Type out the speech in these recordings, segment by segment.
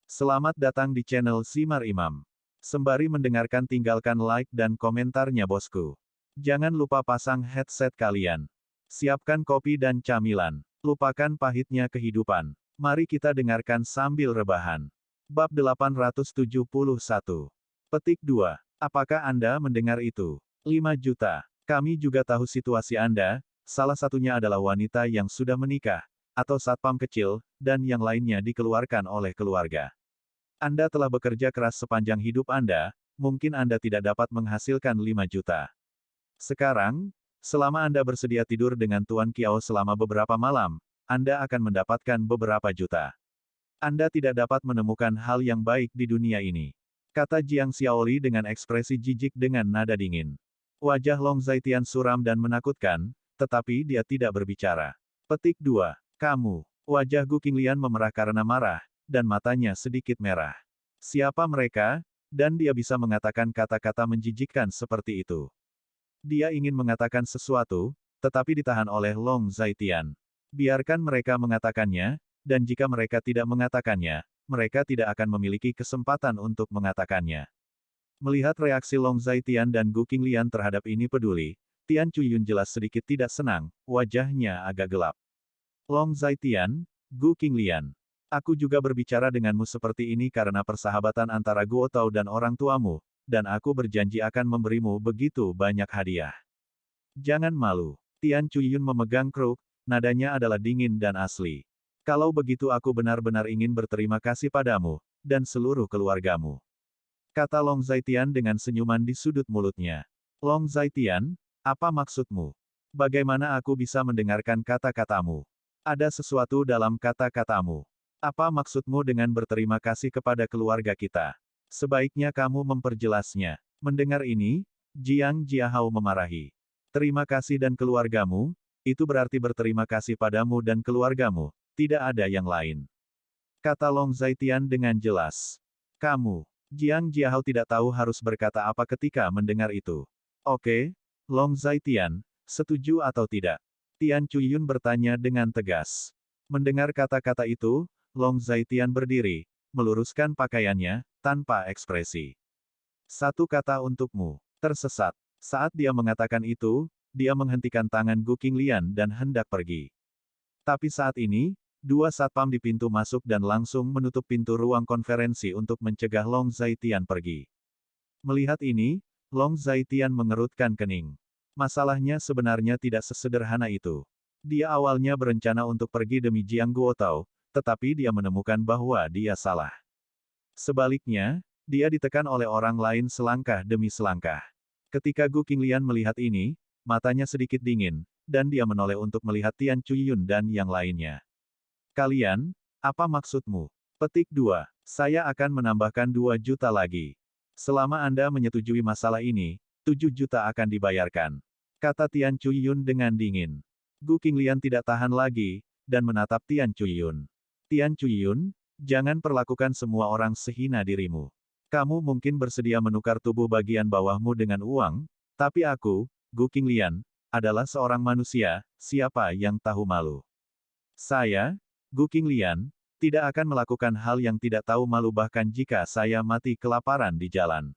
Selamat datang di channel Simar Imam. Sembari mendengarkan tinggalkan like dan komentarnya bosku. Jangan lupa pasang headset kalian. Siapkan kopi dan camilan. Lupakan pahitnya kehidupan. Mari kita dengarkan sambil rebahan. Bab 871. Petik 2. Apakah Anda mendengar itu? 5 juta. Kami juga tahu situasi Anda, salah satunya adalah wanita yang sudah menikah, atau satpam kecil, dan yang lainnya dikeluarkan oleh keluarga. Anda telah bekerja keras sepanjang hidup Anda, mungkin Anda tidak dapat menghasilkan 5 juta. Sekarang, selama Anda bersedia tidur dengan Tuan Kiao selama beberapa malam, Anda akan mendapatkan beberapa juta. Anda tidak dapat menemukan hal yang baik di dunia ini. Kata Jiang Xiaoli dengan ekspresi jijik dengan nada dingin. Wajah Long Zaitian suram dan menakutkan, tetapi dia tidak berbicara. Petik 2. Kamu. Wajah Gu Qinglian memerah karena marah, dan matanya sedikit merah. Siapa mereka? Dan dia bisa mengatakan kata-kata menjijikkan seperti itu. Dia ingin mengatakan sesuatu, tetapi ditahan oleh Long Zaitian. Biarkan mereka mengatakannya, dan jika mereka tidak mengatakannya, mereka tidak akan memiliki kesempatan untuk mengatakannya. Melihat reaksi Long Zaitian dan Gu Qinglian terhadap ini peduli, Tian Chuyun jelas sedikit tidak senang, wajahnya agak gelap. Long Zaitian, Gu Qinglian. Aku juga berbicara denganmu seperti ini karena persahabatan antara Guo Tao dan orang tuamu, dan aku berjanji akan memberimu begitu banyak hadiah. Jangan malu. Tian Chuyun memegang kruk, nadanya adalah dingin dan asli. Kalau begitu aku benar-benar ingin berterima kasih padamu, dan seluruh keluargamu. Kata Long Zaitian dengan senyuman di sudut mulutnya. Long Zaitian, apa maksudmu? Bagaimana aku bisa mendengarkan kata-katamu? Ada sesuatu dalam kata-katamu. Apa maksudmu dengan berterima kasih kepada keluarga kita? Sebaiknya kamu memperjelasnya. Mendengar ini, Jiang Jiahao memarahi. Terima kasih dan keluargamu, itu berarti berterima kasih padamu dan keluargamu, tidak ada yang lain. Kata Long Zaitian dengan jelas. Kamu. Jiang Jiahao tidak tahu harus berkata apa ketika mendengar itu. Oke, Long Zaitian, setuju atau tidak? Tian Chuyun bertanya dengan tegas. Mendengar kata-kata itu, Long Zaitian berdiri, meluruskan pakaiannya, tanpa ekspresi. Satu kata untukmu, tersesat. Saat dia mengatakan itu, dia menghentikan tangan Gu Qinglian dan hendak pergi. Tapi saat ini, dua satpam di pintu masuk dan langsung menutup pintu ruang konferensi untuk mencegah Long Zaitian pergi. Melihat ini, Long Zaitian mengerutkan kening. Masalahnya sebenarnya tidak sesederhana itu. Dia awalnya berencana untuk pergi demi Jiang Guotao, tetapi dia menemukan bahwa dia salah. Sebaliknya, dia ditekan oleh orang lain selangkah demi selangkah. Ketika Gu Qinglian melihat ini, matanya sedikit dingin, dan dia menoleh untuk melihat Tian Chuyun dan yang lainnya. Kalian, apa maksudmu? Petik 2. Saya akan menambahkan 2 juta lagi. Selama Anda menyetujui masalah ini, 7 juta akan dibayarkan. Kata Tian Chuyun dengan dingin. Gu Qinglian tidak tahan lagi, dan menatap Tian Chuyun. Tian Chuyun, jangan perlakukan semua orang sehina dirimu. Kamu mungkin bersedia menukar tubuh bagian bawahmu dengan uang, tapi aku, Gu Qinglian, adalah seorang manusia, siapa yang tahu malu? Saya, Gu Qinglian, tidak akan melakukan hal yang tidak tahu malu bahkan jika saya mati kelaparan di jalan.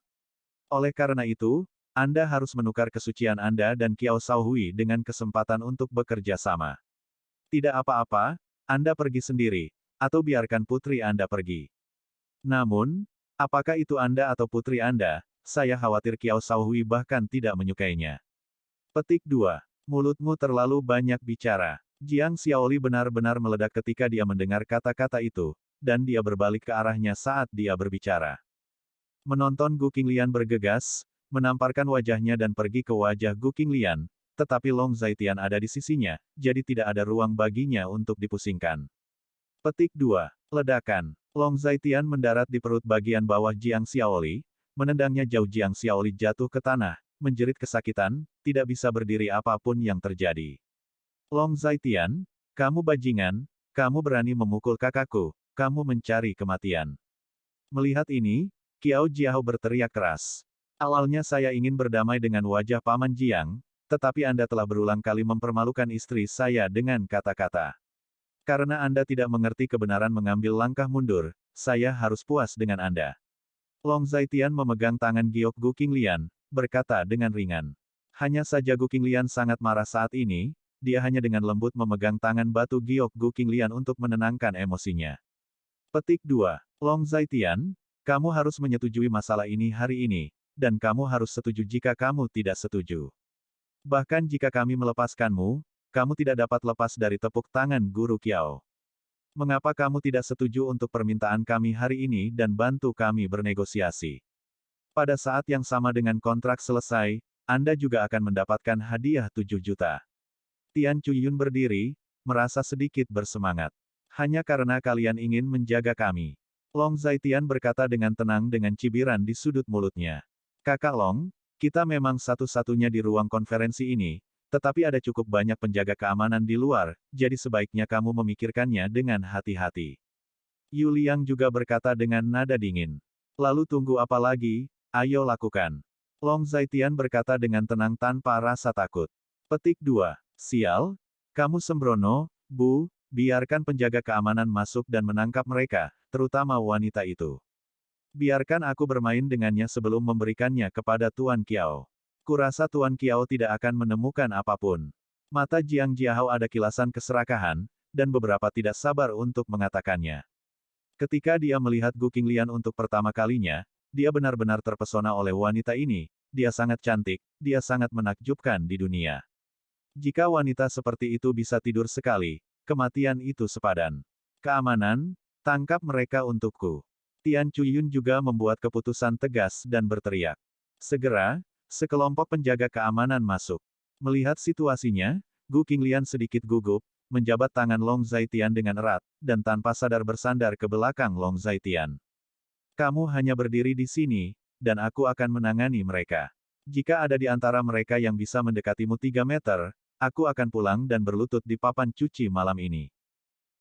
Oleh karena itu, Anda harus menukar kesucian Anda dan Kiao Shaohui dengan kesempatan untuk bekerja sama. Tidak apa-apa, Anda pergi sendiri, atau biarkan putri Anda pergi. Namun, apakah itu Anda atau putri Anda, saya khawatir Kiao Shaohui bahkan tidak menyukainya. Petik 2. Mulutmu terlalu banyak bicara. Jiang Xiaoli benar-benar meledak ketika dia mendengar kata-kata itu, dan dia berbalik ke arahnya saat dia berbicara. Menonton Gu Qinglian bergegas, menamparkan wajahnya dan pergi ke wajah Gu Qinglian, tetapi Long Zaitian ada di sisinya, jadi tidak ada ruang baginya untuk dipusingkan. Petik 2. Ledakan. Long Zaitian mendarat di perut bagian bawah Jiang Xiaoli, menendangnya jauh. Jiang Xiaoli jatuh ke tanah, menjerit kesakitan, tidak bisa berdiri apapun yang terjadi. Long Zaitian, kamu bajingan, kamu berani memukul kakakku, kamu mencari kematian. Melihat ini, Kiao Jiahao berteriak keras. Awalnya saya ingin berdamai dengan wajah Paman Jiang, tetapi Anda telah berulang kali mempermalukan istri saya dengan kata-kata. Karena Anda tidak mengerti kebenaran mengambil langkah mundur, saya harus puas dengan Anda. Long Zaitian memegang tangan giok Gu Qinglian, berkata dengan ringan. Hanya saja Gu Qinglian sangat marah saat ini, dia hanya dengan lembut memegang tangan batu giok Gu Qinglian untuk menenangkan emosinya. Petik 2. Long Zaitian, kamu harus menyetujui masalah ini hari ini, dan kamu harus setuju jika kamu tidak setuju. Bahkan jika kami melepaskanmu, kamu tidak dapat lepas dari tepuk tangan Guru Qiao. Mengapa kamu tidak setuju untuk permintaan kami hari ini dan bantu kami bernegosiasi? Pada saat yang sama dengan kontrak selesai, Anda juga akan mendapatkan hadiah 7 juta. Tian Chuyun berdiri, merasa sedikit bersemangat. Hanya karena kalian ingin menjaga kami. Long Zaitian berkata dengan tenang dengan cibiran di sudut mulutnya. Kakak Long, kita memang satu-satunya di ruang konferensi ini, tetapi ada cukup banyak penjaga keamanan di luar, jadi sebaiknya kamu memikirkannya dengan hati-hati. Yu Liang juga berkata dengan nada dingin. Lalu tunggu apa lagi, ayo lakukan. Long Zaitian berkata dengan tenang tanpa rasa takut. Petik 2. Sial, kamu sembrono, Bu, biarkan penjaga keamanan masuk dan menangkap mereka, terutama wanita itu. Biarkan aku bermain dengannya sebelum memberikannya kepada Tuan Qiao. Kurasa Tuan Qiao tidak akan menemukan apapun. Mata Jiang Jiahao ada kilasan keserakahan, dan beberapa tidak sabar untuk mengatakannya. Ketika dia melihat Gu Qinglian untuk pertama kalinya, dia benar-benar terpesona oleh wanita ini, dia sangat cantik, dia sangat menakjubkan di dunia. Jika wanita seperti itu bisa tidur sekali, kematian itu sepadan. Keamanan, tangkap mereka untukku. Tian Chuyun juga membuat keputusan tegas dan berteriak. Segera, sekelompok penjaga keamanan masuk. Melihat situasinya, Gu Qinglian sedikit gugup, menjabat tangan Long Zaitian dengan erat, dan tanpa sadar bersandar ke belakang Long Zaitian. Kamu hanya berdiri di sini, dan aku akan menangani mereka. Jika ada di antara mereka yang bisa mendekatimu 3 meter, aku akan pulang dan berlutut di papan cuci malam ini.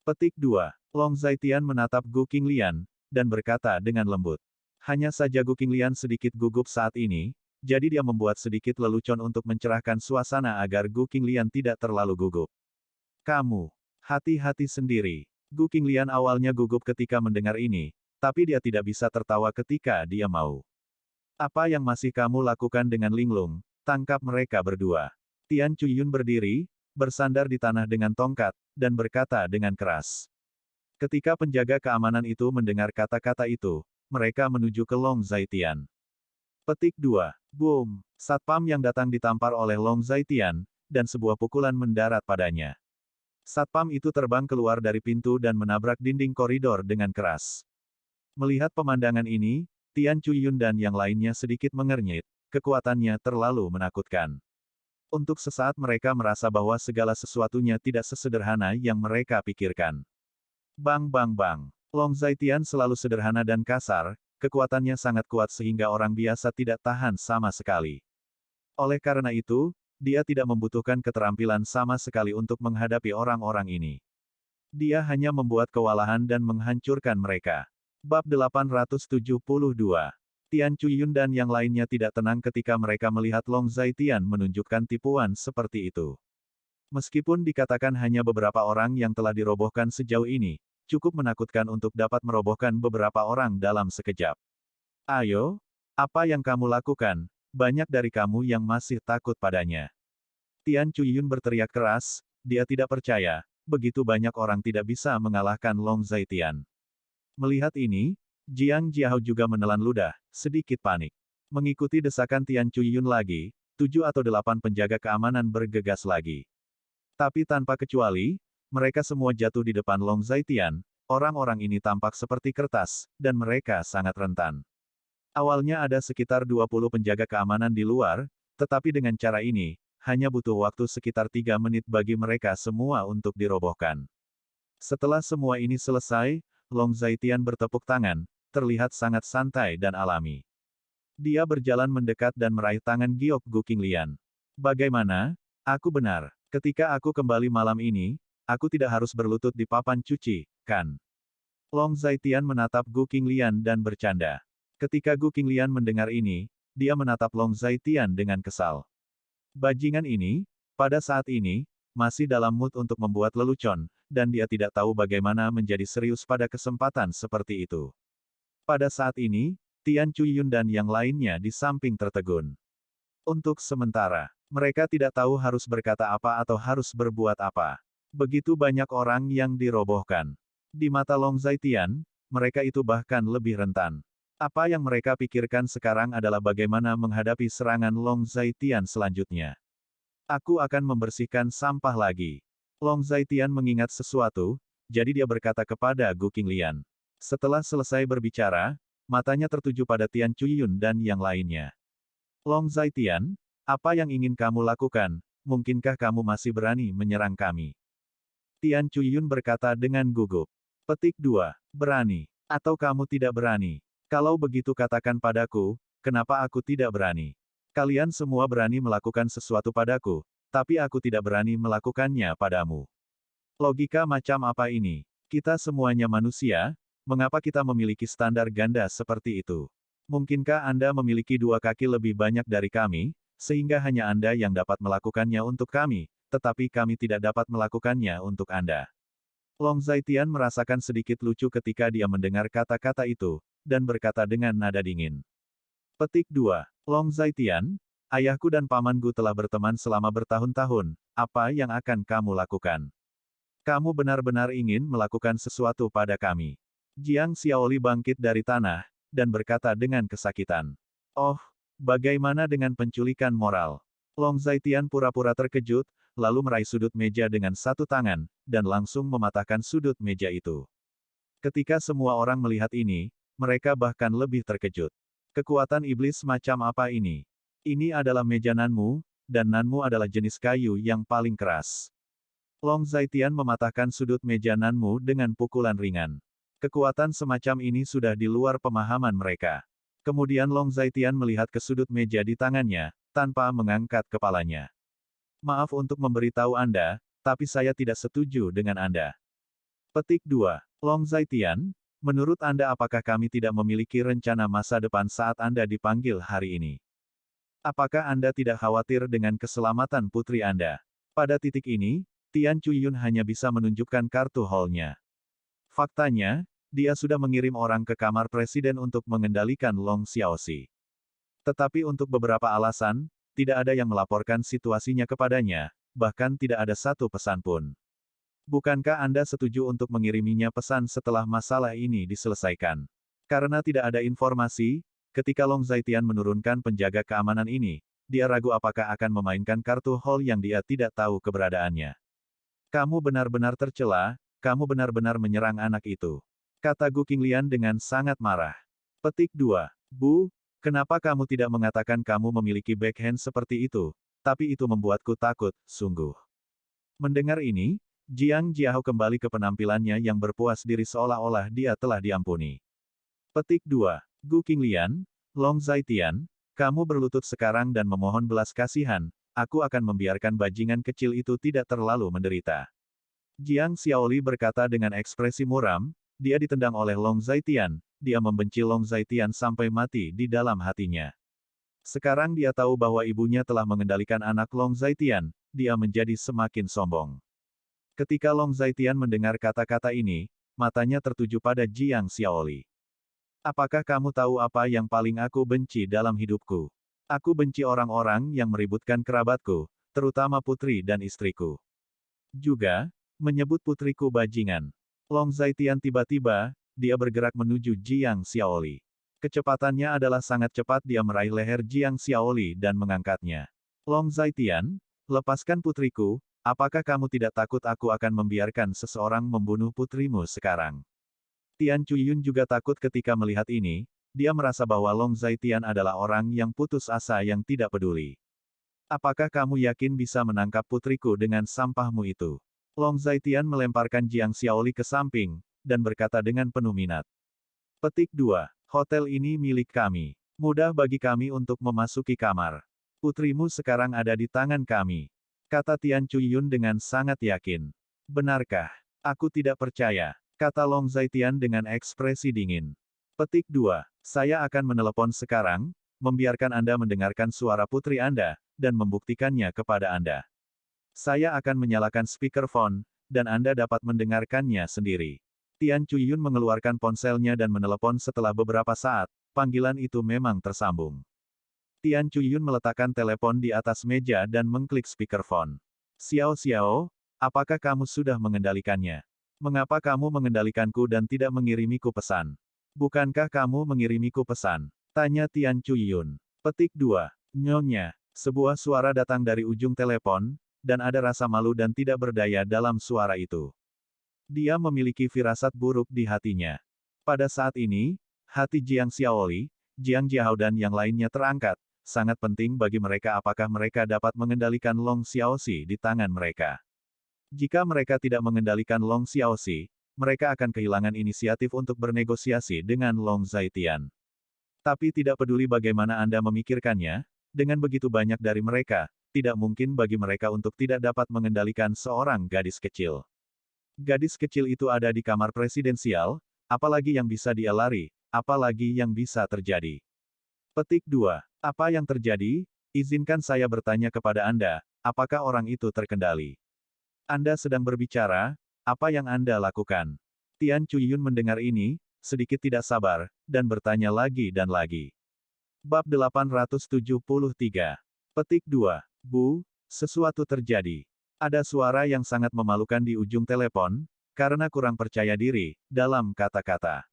Petik 2. Long Zaitian menatap Gu Qinglian, dan berkata dengan lembut. Hanya saja Gu Qinglian sedikit gugup saat ini, jadi dia membuat sedikit lelucon untuk mencerahkan suasana agar Gu Qinglian tidak terlalu gugup. Kamu, hati-hati sendiri. Gu Qinglian awalnya gugup ketika mendengar ini, tapi dia tidak bisa tertawa ketika dia mau. Apa yang masih kamu lakukan dengan Linglung? Tangkap mereka berdua. Tian Chuyun berdiri, bersandar di tanah dengan tongkat, dan berkata dengan keras. Ketika penjaga keamanan itu mendengar kata-kata itu, mereka menuju ke Long Zaitian. Petik 2. Boom! Satpam yang datang ditampar oleh Long Zaitian, dan sebuah pukulan mendarat padanya. Satpam itu terbang keluar dari pintu dan menabrak dinding koridor dengan keras. Melihat pemandangan ini, Tian Chuyun dan yang lainnya sedikit mengernyit, kekuatannya terlalu menakutkan. Untuk sesaat mereka merasa bahwa segala sesuatunya tidak sesederhana yang mereka pikirkan. Bang bang bang. Long Zaitian selalu sederhana dan kasar, kekuatannya sangat kuat sehingga orang biasa tidak tahan sama sekali. Oleh karena itu, dia tidak membutuhkan keterampilan sama sekali untuk menghadapi orang-orang ini. Dia hanya membuat kewalahan dan menghancurkan mereka. Bab 872. Tian Chuyun dan yang lainnya tidak tenang ketika mereka melihat Long Zaitian menunjukkan tipuan seperti itu. Meskipun dikatakan hanya beberapa orang yang telah dirobohkan sejauh ini, cukup menakutkan untuk dapat merobohkan beberapa orang dalam sekejap. Ayo, apa yang kamu lakukan? Banyak dari kamu yang masih takut padanya. Tian Chuyun berteriak keras, dia tidak percaya, begitu banyak orang tidak bisa mengalahkan Long Zaitian. Melihat ini, Jiang Jiahao juga menelan ludah, sedikit panik. Mengikuti desakan Tian Chuyun lagi, 7 atau 8 penjaga keamanan bergegas lagi. Tapi tanpa kecuali, mereka semua jatuh di depan Long Zaitian, orang-orang ini tampak seperti kertas, dan mereka sangat rentan. Awalnya ada sekitar 20 penjaga keamanan di luar, tetapi dengan cara ini, hanya butuh waktu sekitar 3 menit bagi mereka semua untuk dirobohkan. Setelah semua ini selesai, Long Zaitian bertepuk tangan, terlihat sangat santai dan alami. Dia berjalan mendekat dan meraih tangan giok Gu Qinglian. Bagaimana? Aku benar. Ketika aku kembali malam ini, aku tidak harus berlutut di papan cuci, kan? Long Zaitian menatap Gu Qinglian dan bercanda. Ketika Gu Qinglian mendengar ini, dia menatap Long Zaitian dengan kesal. Bajingan ini, pada saat ini, masih dalam mood untuk membuat lelucon, dan dia tidak tahu bagaimana menjadi serius pada kesempatan seperti itu. Pada saat ini, Tian Chuyun dan yang lainnya di samping tertegun. Untuk sementara, mereka tidak tahu harus berkata apa atau harus berbuat apa. Begitu banyak orang yang dirobohkan. Di mata Long Zaitian, mereka itu bahkan lebih rentan. Apa yang mereka pikirkan sekarang adalah bagaimana menghadapi serangan Long Zaitian selanjutnya. Aku akan membersihkan sampah lagi. Long Zaitian mengingat sesuatu, jadi dia berkata kepada Gu Qinglian. Setelah selesai berbicara, matanya tertuju pada Tian Chuyun dan yang lainnya. Long Zaitian, apa yang ingin kamu lakukan? Mungkinkah kamu masih berani menyerang kami? Tian Chuyun berkata dengan gugup. Petik 2. Berani. Atau kamu tidak berani? Kalau begitu katakan padaku, kenapa aku tidak berani? Kalian semua berani melakukan sesuatu padaku, tapi aku tidak berani melakukannya padamu. Logika macam apa ini? Kita semuanya manusia, mengapa kita memiliki standar ganda seperti itu? Mungkinkah Anda memiliki 2 kaki lebih banyak dari kami, sehingga hanya Anda yang dapat melakukannya untuk kami, tetapi kami tidak dapat melakukannya untuk Anda? Long Zaitian merasakan sedikit lucu ketika dia mendengar kata-kata itu, dan berkata dengan nada dingin. Petik 2. Long Zaitian, ayahku dan pamanku telah berteman selama bertahun-tahun, apa yang akan kamu lakukan? Kamu benar-benar ingin melakukan sesuatu pada kami. Jiang Xiaoli bangkit dari tanah, dan berkata dengan kesakitan. Oh, bagaimana dengan penculikan moral? Long Zaitian pura-pura terkejut, lalu meraih sudut meja dengan satu tangan, dan langsung mematahkan sudut meja itu. Ketika semua orang melihat ini, mereka bahkan lebih terkejut. Kekuatan iblis macam apa ini? Ini adalah meja Nanmu, dan Nanmu adalah jenis kayu yang paling keras. Long Zaitian mematahkan sudut meja Nanmu dengan pukulan ringan. Kekuatan semacam ini sudah di luar pemahaman mereka. Kemudian Long Zaitian melihat ke sudut meja di tangannya, tanpa mengangkat kepalanya. Maaf untuk memberitahu Anda, tapi saya tidak setuju dengan Anda. Petik 2. Long Zaitian, menurut Anda apakah kami tidak memiliki rencana masa depan saat Anda dipanggil hari ini? Apakah Anda tidak khawatir dengan keselamatan putri Anda? Pada titik ini, Tian Chuyun hanya bisa menunjukkan kartu hall-nya. Faktanya, dia sudah mengirim orang ke kamar presiden untuk mengendalikan Long Xiaoxi. Tetapi untuk beberapa alasan, tidak ada yang melaporkan situasinya kepadanya, bahkan tidak ada satu pesan pun. Bukankah Anda setuju untuk mengiriminya pesan setelah masalah ini diselesaikan? Karena tidak ada informasi, ketika Long Zaitian menurunkan penjaga keamanan ini, dia ragu apakah akan memainkan kartu hall yang dia tidak tahu keberadaannya. Kamu benar-benar tercela, kamu benar-benar menyerang anak itu. Kata Gu Qinglian dengan sangat marah. Petik 2. Bu, kenapa kamu tidak mengatakan kamu memiliki backhand seperti itu? Tapi itu membuatku takut, sungguh. Mendengar ini, Jiang Jiahou kembali ke penampilannya yang berpuas diri seolah-olah dia telah diampuni. Petik 2. Gu Qinglian, Long Zaitian, kamu berlutut sekarang dan memohon belas kasihan, aku akan membiarkan bajingan kecil itu tidak terlalu menderita. Jiang Xiaoli berkata dengan ekspresi muram, dia ditendang oleh Long Zaitian, dia membenci Long Zaitian sampai mati di dalam hatinya. Sekarang dia tahu bahwa ibunya telah mengendalikan anak Long Zaitian, dia menjadi semakin sombong. Ketika Long Zaitian mendengar kata-kata ini, matanya tertuju pada Jiang Xiaoli. Apakah kamu tahu apa yang paling aku benci dalam hidupku? Aku benci orang-orang yang meributkan kerabatku, terutama putri dan istriku. Juga, menyebut putriku bajingan. Long Zaitian tiba-tiba, dia bergerak menuju Jiang Xiaoli. Kecepatannya adalah sangat cepat dia meraih leher Jiang Xiaoli dan mengangkatnya. Long Zaitian, lepaskan putriku, apakah kamu tidak takut aku akan membiarkan seseorang membunuh putrimu sekarang? Tian Chuyun juga takut ketika melihat ini, dia merasa bahwa Long Zaitian adalah orang yang putus asa yang tidak peduli. Apakah kamu yakin bisa menangkap putriku dengan sampahmu itu? Long Zaitian melemparkan Jiang Xiaoli ke samping, dan berkata dengan penuh minat. Petik 2. Hotel ini milik kami. Mudah bagi kami untuk memasuki kamar. Putrimu sekarang ada di tangan kami. Kata Tian Chuyun dengan sangat yakin. Benarkah? Aku tidak percaya. Kata Long Zaitian dengan ekspresi dingin. Petik 2. Saya akan menelepon sekarang, membiarkan Anda mendengarkan suara putri Anda, dan membuktikannya kepada Anda. Saya akan menyalakan speakerphone, dan Anda dapat mendengarkannya sendiri. Tian Chuyun mengeluarkan ponselnya dan menelepon setelah beberapa saat, panggilan itu memang tersambung. Tian Chuyun meletakkan telepon di atas meja dan mengklik speakerphone. Xiao Xiao, apakah kamu sudah mengendalikannya? Mengapa kamu mengendalikanku dan tidak mengirimiku pesan? Bukankah kamu mengirimiku pesan? Tanya Tian Chuyun. Petik 2. Nyonya. Sebuah suara datang dari ujung telepon, dan ada rasa malu dan tidak berdaya dalam suara itu. Dia memiliki firasat buruk di hatinya. Pada saat ini, hati Jiang Xiaoli, Jiang Jiahao dan yang lainnya terangkat. Sangat penting bagi mereka apakah mereka dapat mengendalikan Long Xiaoxi di tangan mereka. Jika mereka tidak mengendalikan Long Xiaoxi, mereka akan kehilangan inisiatif untuk bernegosiasi dengan Long Zaitian. Tapi tidak peduli bagaimana Anda memikirkannya, dengan begitu banyak dari mereka, tidak mungkin bagi mereka untuk tidak dapat mengendalikan seorang gadis kecil. Gadis kecil itu ada di kamar presidensial, apalagi yang bisa dia lari, apalagi yang bisa terjadi. Petik 2. Apa yang terjadi? Izinkan saya bertanya kepada Anda, apakah orang itu terkendali? Anda sedang berbicara, apa yang Anda lakukan? Tian Chuyun mendengar ini, sedikit tidak sabar, dan bertanya lagi dan lagi. Bab 873. Petik 2. Bu, sesuatu terjadi. Ada suara yang sangat memalukan di ujung telepon, karena kurang percaya diri, dalam kata-kata.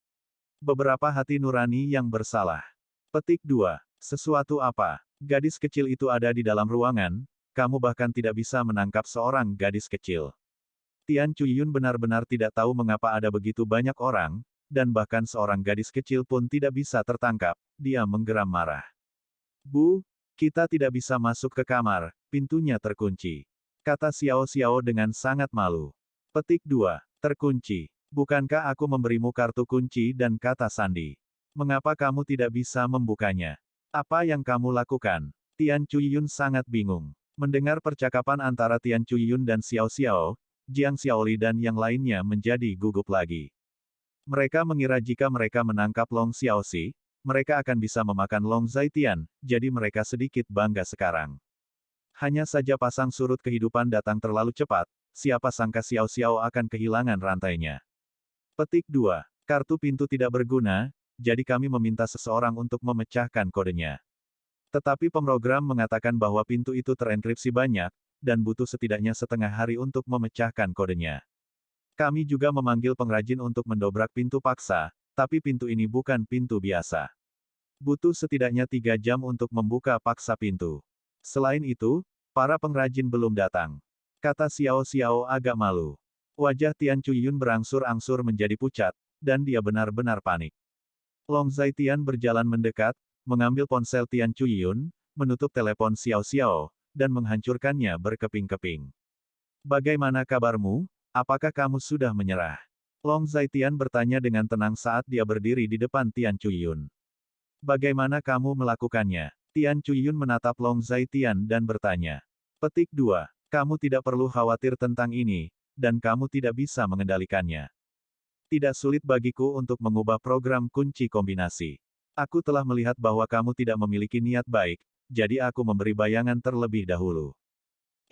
Beberapa hati nurani yang bersalah. Petik 2. Sesuatu apa? Gadis kecil itu ada di dalam ruangan, kamu bahkan tidak bisa menangkap seorang gadis kecil. Tian Chuyun benar-benar tidak tahu mengapa ada begitu banyak orang, dan bahkan seorang gadis kecil pun tidak bisa tertangkap, dia menggeram marah. Bu, kita tidak bisa masuk ke kamar, pintunya terkunci. Kata Xiao Xiao dengan sangat malu. Petik 2. Terkunci. Bukankah aku memberimu kartu kunci dan kata sandi? Mengapa kamu tidak bisa membukanya? Apa yang kamu lakukan? Tian Chuyun sangat bingung. Mendengar percakapan antara Tian Chuyun dan Xiao Xiao, Jiang Xiaoli dan yang lainnya menjadi gugup lagi. Mereka mengira jika mereka menangkap Long Xiaoxi, mereka akan bisa memakan Long Zaitian, jadi mereka sedikit bangga sekarang. Hanya saja pasang surut kehidupan datang terlalu cepat, siapa sangka Xiao Xiao akan kehilangan rantainya. Petik 2. Kartu pintu tidak berguna, jadi kami meminta seseorang untuk memecahkan kodenya. Tetapi pemrogram mengatakan bahwa pintu itu terenkripsi banyak, dan butuh setidaknya setengah hari untuk memecahkan kodenya. Kami juga memanggil pengrajin untuk mendobrak pintu paksa, tapi pintu ini bukan pintu biasa. Butuh setidaknya 3 jam untuk membuka paksa pintu. Selain itu, para pengrajin belum datang. Kata Xiao Xiao agak malu. Wajah Tian Chuyun berangsur-angsur menjadi pucat, dan dia benar-benar panik. Long Zaitian berjalan mendekat, mengambil ponsel Tian Chuyun, menutup telepon Xiao Xiao, dan menghancurkannya berkeping-keping. Bagaimana kabarmu? Apakah kamu sudah menyerah? Long Zaitian bertanya dengan tenang saat dia berdiri di depan Tian Chuyun. Bagaimana kamu melakukannya? Tian Chuyun menatap Long Zaitian dan bertanya. Petik 2. Kamu tidak perlu khawatir tentang ini, dan kamu tidak bisa mengendalikannya. Tidak sulit bagiku untuk mengubah program kunci kombinasi. Aku telah melihat bahwa kamu tidak memiliki niat baik, jadi aku memberi bayangan terlebih dahulu.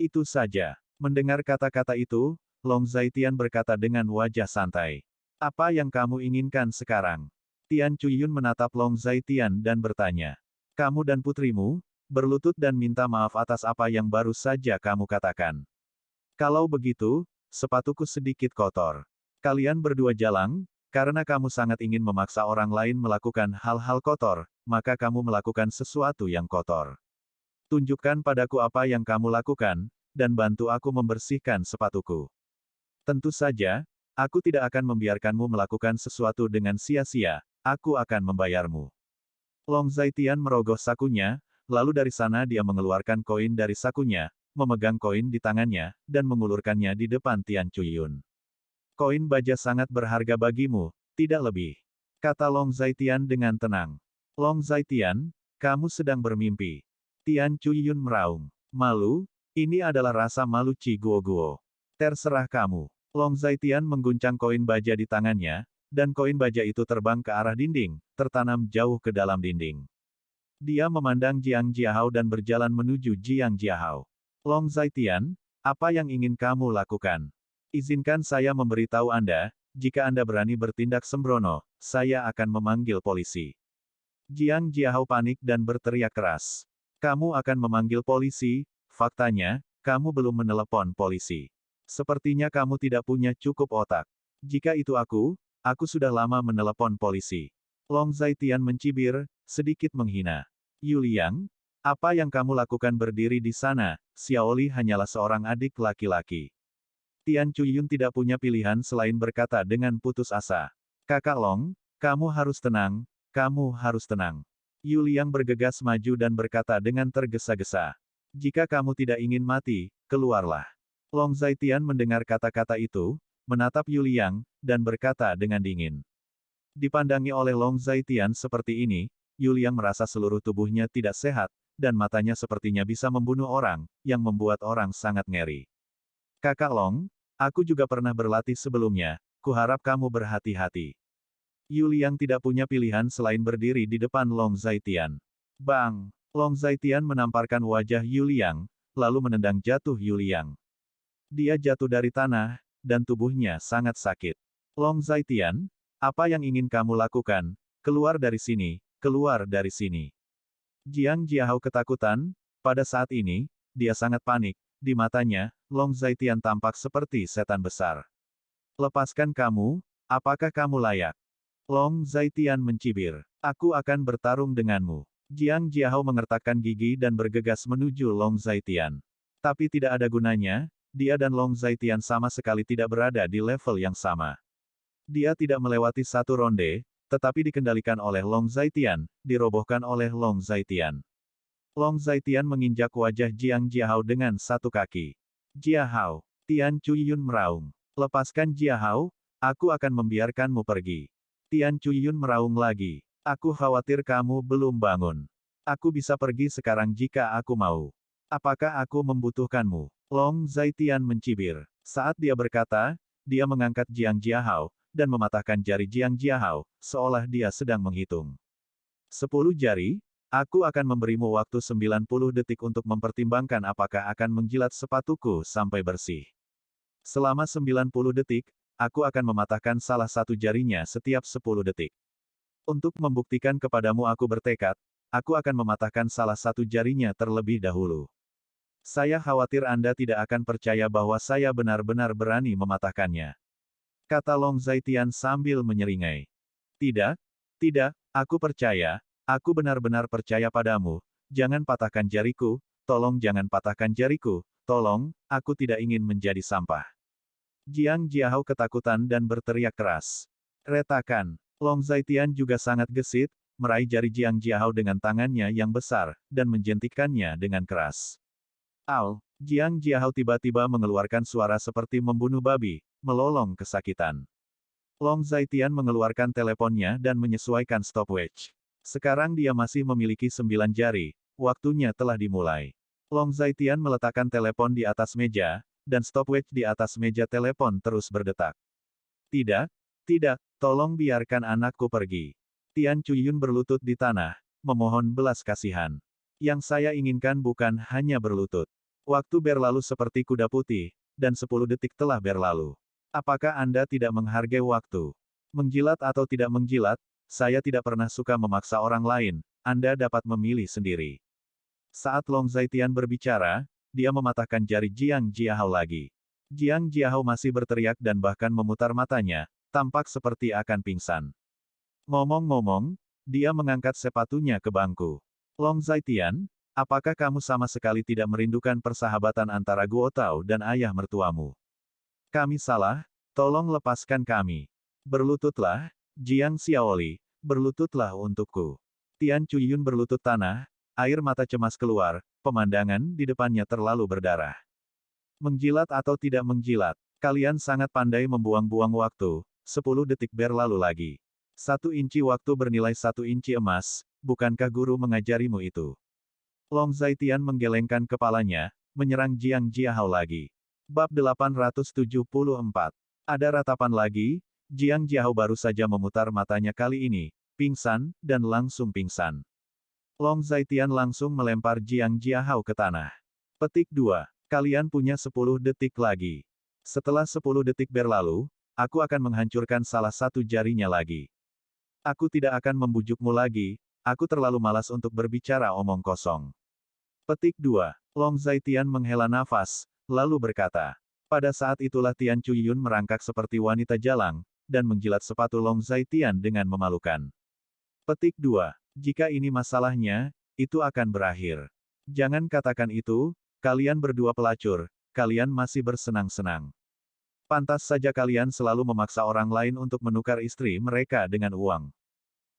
Itu saja. Mendengar kata-kata itu, Long Zaitian berkata dengan wajah santai. Apa yang kamu inginkan sekarang? Tian Chuyun menatap Long Zaitian dan bertanya. Kamu dan putrimu, berlutut dan minta maaf atas apa yang baru saja kamu katakan. Kalau begitu, sepatuku sedikit kotor. Kalian berdua jalang, karena kamu sangat ingin memaksa orang lain melakukan hal-hal kotor, maka kamu melakukan sesuatu yang kotor. Tunjukkan padaku apa yang kamu lakukan, dan bantu aku membersihkan sepatuku. Tentu saja, aku tidak akan membiarkanmu melakukan sesuatu dengan sia-sia, aku akan membayarmu. Long Zaitian merogoh sakunya, lalu dari sana dia mengeluarkan koin dari sakunya, memegang koin di tangannya, dan mengulurkannya di depan Tian Chuyun. Koin baja sangat berharga bagimu, tidak lebih. Kata Long Zaitian dengan tenang. Long Zaitian, kamu sedang bermimpi. Tian Chuyun meraung. Malu? Ini adalah rasa malu Ci Guo. Terserah kamu. Long Zaitian mengguncang koin baja di tangannya, dan koin baja itu terbang ke arah dinding, tertanam jauh ke dalam dinding. Dia memandang Jiang Jiahao dan berjalan menuju Jiang Jiahao. Long Zaitian, apa yang ingin kamu lakukan? Izinkan saya memberitahu Anda, jika Anda berani bertindak sembrono, saya akan memanggil polisi. Jiang Jiahao panik dan berteriak keras. Kamu akan memanggil polisi? Faktanya, kamu belum menelepon polisi. Sepertinya kamu tidak punya cukup otak. Jika itu aku sudah lama menelepon polisi. Long Zaitian mencibir, sedikit menghina. Yuliang, apa yang kamu lakukan berdiri di sana? Xiaoli hanyalah seorang adik laki-laki. Tian Chuyun tidak punya pilihan selain berkata dengan putus asa. Kakak Long, kamu harus tenang, kamu harus tenang. Yuliang bergegas maju dan berkata dengan tergesa-gesa. Jika kamu tidak ingin mati, keluarlah. Long Zaitian mendengar kata-kata itu, menatap Yuliang, dan berkata dengan dingin. Dipandangi oleh Long Zaitian seperti ini, Yuliang merasa seluruh tubuhnya tidak sehat, dan matanya sepertinya bisa membunuh orang, yang membuat orang sangat ngeri. Kakak Long, aku juga pernah berlatih sebelumnya, kuharap kamu berhati-hati. Yuliang tidak punya pilihan selain berdiri di depan Long Zaitian. Bang! Long Zaitian menamparkan wajah Yuliang, lalu menendang jatuh Yuliang. Dia jatuh dari tanah, dan tubuhnya sangat sakit. Long Zaitian, apa yang ingin kamu lakukan? Keluar dari sini, keluar dari sini. Jiang Jiahao ketakutan, pada saat ini, dia sangat panik, di matanya, Long Zaitian tampak seperti setan besar. Lepaskan kamu, apakah kamu layak? Long Zaitian mencibir. Aku akan bertarung denganmu. Jiang Jiahao mengertakkan gigi dan bergegas menuju Long Zaitian. Tapi tidak ada gunanya, dia dan Long Zaitian sama sekali tidak berada di level yang sama. Dia tidak melewati satu ronde, tetapi dikendalikan oleh Long Zaitian, dirobohkan oleh Long Zaitian. Long Zaitian menginjak wajah Jiang Jiahao dengan satu kaki. Jiahao, Tian Chuyun meraung. Lepaskan Jiahao, aku akan membiarkanmu pergi. Tian Chuyun meraung lagi. Aku khawatir kamu belum bangun. Aku bisa pergi sekarang jika aku mau. Apakah aku membutuhkanmu? Long Zaitian mencibir. Saat dia berkata, dia mengangkat Jiang Jiahao, dan mematahkan jari Jiang Jiahao, seolah dia sedang menghitung. 10 jari, aku akan memberimu waktu 90 detik untuk mempertimbangkan apakah akan menjilat sepatuku sampai bersih. Selama 90 detik, aku akan mematahkan salah satu jarinya setiap 10 detik. Untuk membuktikan kepadamu aku bertekad, aku akan mematahkan salah satu jarinya terlebih dahulu. Saya khawatir Anda tidak akan percaya bahwa saya benar-benar berani mematahkannya. Kata Long Zaitian sambil menyeringai. Tidak, tidak, aku percaya, aku benar-benar percaya padamu, jangan patahkan jariku, tolong jangan patahkan jariku, tolong, aku tidak ingin menjadi sampah. Jiang Jiahao ketakutan dan berteriak keras. Retakan. Long Zaitian juga sangat gesit, meraih jari Jiang Jiahao dengan tangannya yang besar, dan menjentikkannya dengan keras. Au! Jiang Jiahao tiba-tiba mengeluarkan suara seperti membunuh babi, melolong kesakitan. Long Zaitian mengeluarkan teleponnya dan menyesuaikan stopwatch. Sekarang dia masih memiliki 9 jari, waktunya telah dimulai. Long Zaitian meletakkan telepon di atas meja, dan stopwatch di atas meja telepon terus berdetak. Tidak, tidak, tolong biarkan anakku pergi. Tian Chuyun berlutut di tanah, memohon belas kasihan. Yang saya inginkan bukan hanya berlutut. Waktu berlalu seperti kuda putih, dan 10 detik telah berlalu. Apakah Anda tidak menghargai waktu? Menjilat atau tidak menjilat, saya tidak pernah suka memaksa orang lain, Anda dapat memilih sendiri. Saat Long Zaitian berbicara, dia mematahkan jari Jiang Jiahao lagi. Jiang Jiahao masih berteriak dan bahkan memutar matanya, tampak seperti akan pingsan. Ngomong-ngomong, dia mengangkat sepatunya ke bangku. Long Zaitian, apakah kamu sama sekali tidak merindukan persahabatan antara Guo Tao dan ayah mertuamu? Kami salah, tolong lepaskan kami. Berlututlah, Jiang Xiaoli, berlututlah untukku. Tian Chuyun berlutut tanah, air mata cemas keluar, pemandangan di depannya terlalu berdarah. Menjilat atau tidak menjilat, kalian sangat pandai membuang-buang waktu, 10 detik berlalu lagi. 1 inci waktu bernilai 1 inci emas, bukankah guru mengajarimu itu? Long Zaitian menggelengkan kepalanya, menyerang Jiang Jiahao lagi. Bab 874. Ada ratapan lagi, Jiang Jiahao baru saja memutar matanya kali ini, pingsan, dan langsung pingsan. Long Zaitian langsung melempar Jiang Jiahao ke tanah. Petik 2. Kalian punya 10 detik lagi. Setelah 10 detik berlalu, aku akan menghancurkan salah satu jarinya lagi. Aku tidak akan membujukmu lagi, aku terlalu malas untuk berbicara omong kosong. Petik 2. Long Zaitian menghela nafas, lalu berkata. Pada saat itulah Tian Chuyun merangkak seperti wanita jalang, dan menjilat sepatu Long Zaitian dengan memalukan. Petik 2. Jika ini masalahnya, itu akan berakhir. Jangan katakan itu, kalian berdua pelacur, kalian masih bersenang-senang. Pantas saja kalian selalu memaksa orang lain untuk menukar istri mereka dengan uang.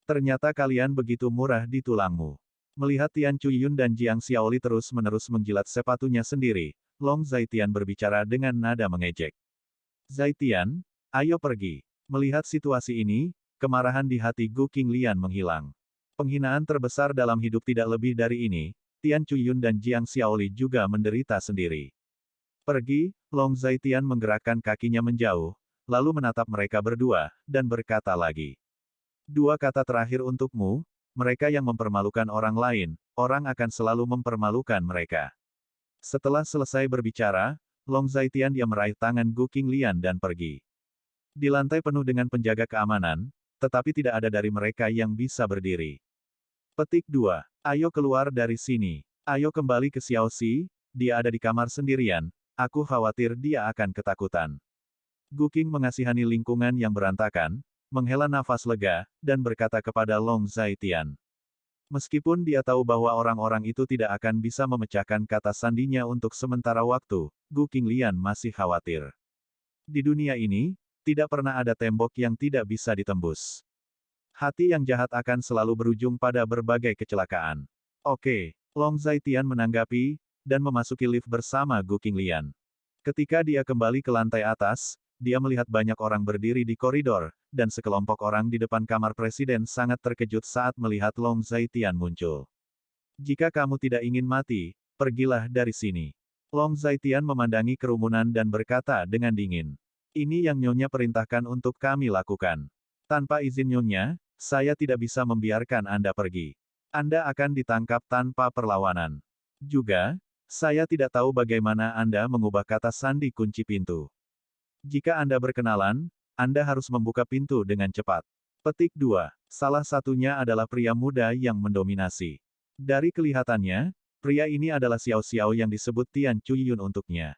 Ternyata kalian begitu murah di tulangmu. Melihat Tian Chuyun dan Jiang Xiaoli terus-menerus menjilat sepatunya sendiri, Long Zaitian berbicara dengan nada mengejek. Zaitian, ayo pergi. Melihat situasi ini, kemarahan di hati Gu Qinglian menghilang. Penghinaan terbesar dalam hidup tidak lebih dari ini, Tian Chuyun dan Jiang Xiaoli juga menderita sendiri. Pergi, Long Zaitian menggerakkan kakinya menjauh, lalu menatap mereka berdua, dan berkata lagi. Dua kata terakhir untukmu, mereka yang mempermalukan orang lain, orang akan selalu mempermalukan mereka. Setelah selesai berbicara, Long Zaitian dia meraih tangan Gu Qinglian dan pergi. Di lantai penuh dengan penjaga keamanan, tetapi tidak ada dari mereka yang bisa berdiri. Petik 2. Ayo keluar dari sini. Ayo kembali ke Xiaoxi, dia ada di kamar sendirian, aku khawatir dia akan ketakutan. Gu Qing mengasihani lingkungan yang berantakan, menghela nafas lega, dan berkata kepada Long Zaitian. Meskipun dia tahu bahwa orang-orang itu tidak akan bisa memecahkan kata sandinya untuk sementara waktu, Gu Qinglian masih khawatir. Di dunia ini, tidak pernah ada tembok yang tidak bisa ditembus. Hati yang jahat akan selalu berujung pada berbagai kecelakaan. Oke, Long Zaitian menanggapi, dan memasuki lift bersama Gu Qinglian. Ketika dia kembali ke lantai atas, dia melihat banyak orang berdiri di koridor, dan sekelompok orang di depan kamar presiden sangat terkejut saat melihat Long Zaitian muncul. Jika kamu tidak ingin mati, pergilah dari sini. Long Zaitian memandangi kerumunan dan berkata dengan dingin. Ini yang Nyonya perintahkan untuk kami lakukan. Tanpa izin Nyonya, saya tidak bisa membiarkan Anda pergi. Anda akan ditangkap tanpa perlawanan. Juga, saya tidak tahu bagaimana Anda mengubah kata sandi kunci pintu. Jika Anda berkenalan, Anda harus membuka pintu dengan cepat. Petik 2. Salah satunya adalah pria muda yang mendominasi. Dari kelihatannya, pria ini adalah Xiao Xiao yang disebut Tian Chuyun untuknya.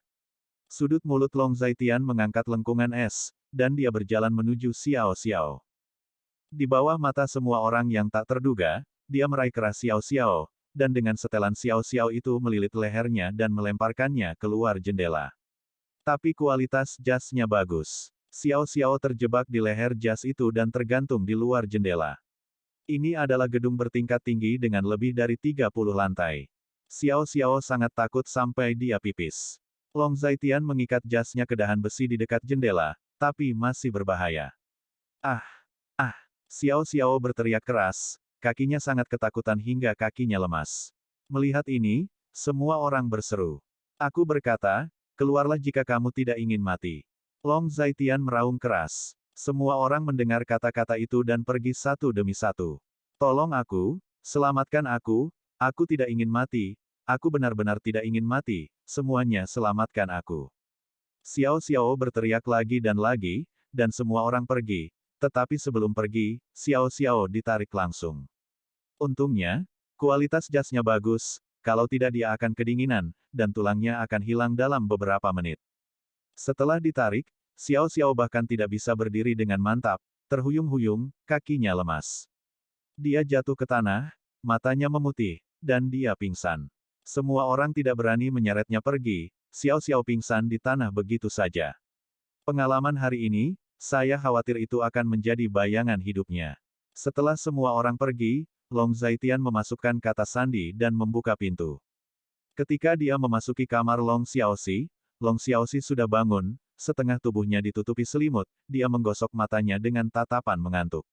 Sudut mulut Long Zaitian mengangkat lengkungan es, dan dia berjalan menuju Xiao Xiao. Di bawah mata semua orang yang tak terduga, dia meraih keras Xiao Xiao, dan dengan setelan Xiao Xiao itu melilit lehernya dan melemparkannya keluar jendela. Tapi kualitas jasnya bagus. Xiao Xiao terjebak di leher jas itu dan tergantung di luar jendela. Ini adalah gedung bertingkat tinggi dengan lebih dari 30 lantai. Xiao Xiao sangat takut sampai dia pipis. Long Zaitian mengikat jasnya ke dahan besi di dekat jendela, tapi masih berbahaya. Ah! Ah! Xiao Xiao berteriak keras, kakinya sangat ketakutan hingga kakinya lemas. Melihat ini, semua orang berseru. Aku berkata, keluarlah jika kamu tidak ingin mati. Long Zaitian meraung keras. Semua orang mendengar kata-kata itu dan pergi satu demi satu. Tolong aku, selamatkan aku tidak ingin mati, aku benar-benar tidak ingin mati, semuanya selamatkan aku. Xiao Xiao berteriak lagi, dan semua orang pergi, tetapi sebelum pergi, Xiao Xiao ditarik langsung. Untungnya, kualitas jasnya bagus, kalau tidak dia akan kedinginan, dan tulangnya akan hilang dalam beberapa menit. Setelah ditarik, Xiao Xiao bahkan tidak bisa berdiri dengan mantap, terhuyung-huyung, kakinya lemas. Dia jatuh ke tanah, matanya memutih, dan dia pingsan. Semua orang tidak berani menyeretnya pergi, Xiao Xiao pingsan di tanah begitu saja. Pengalaman hari ini, saya khawatir itu akan menjadi bayangan hidupnya. Setelah semua orang pergi, Long Zaitian memasukkan kata sandi dan membuka pintu. Ketika dia memasuki kamar Long Xiaoxi sudah bangun, setengah tubuhnya ditutupi selimut, dia menggosok matanya dengan tatapan mengantuk.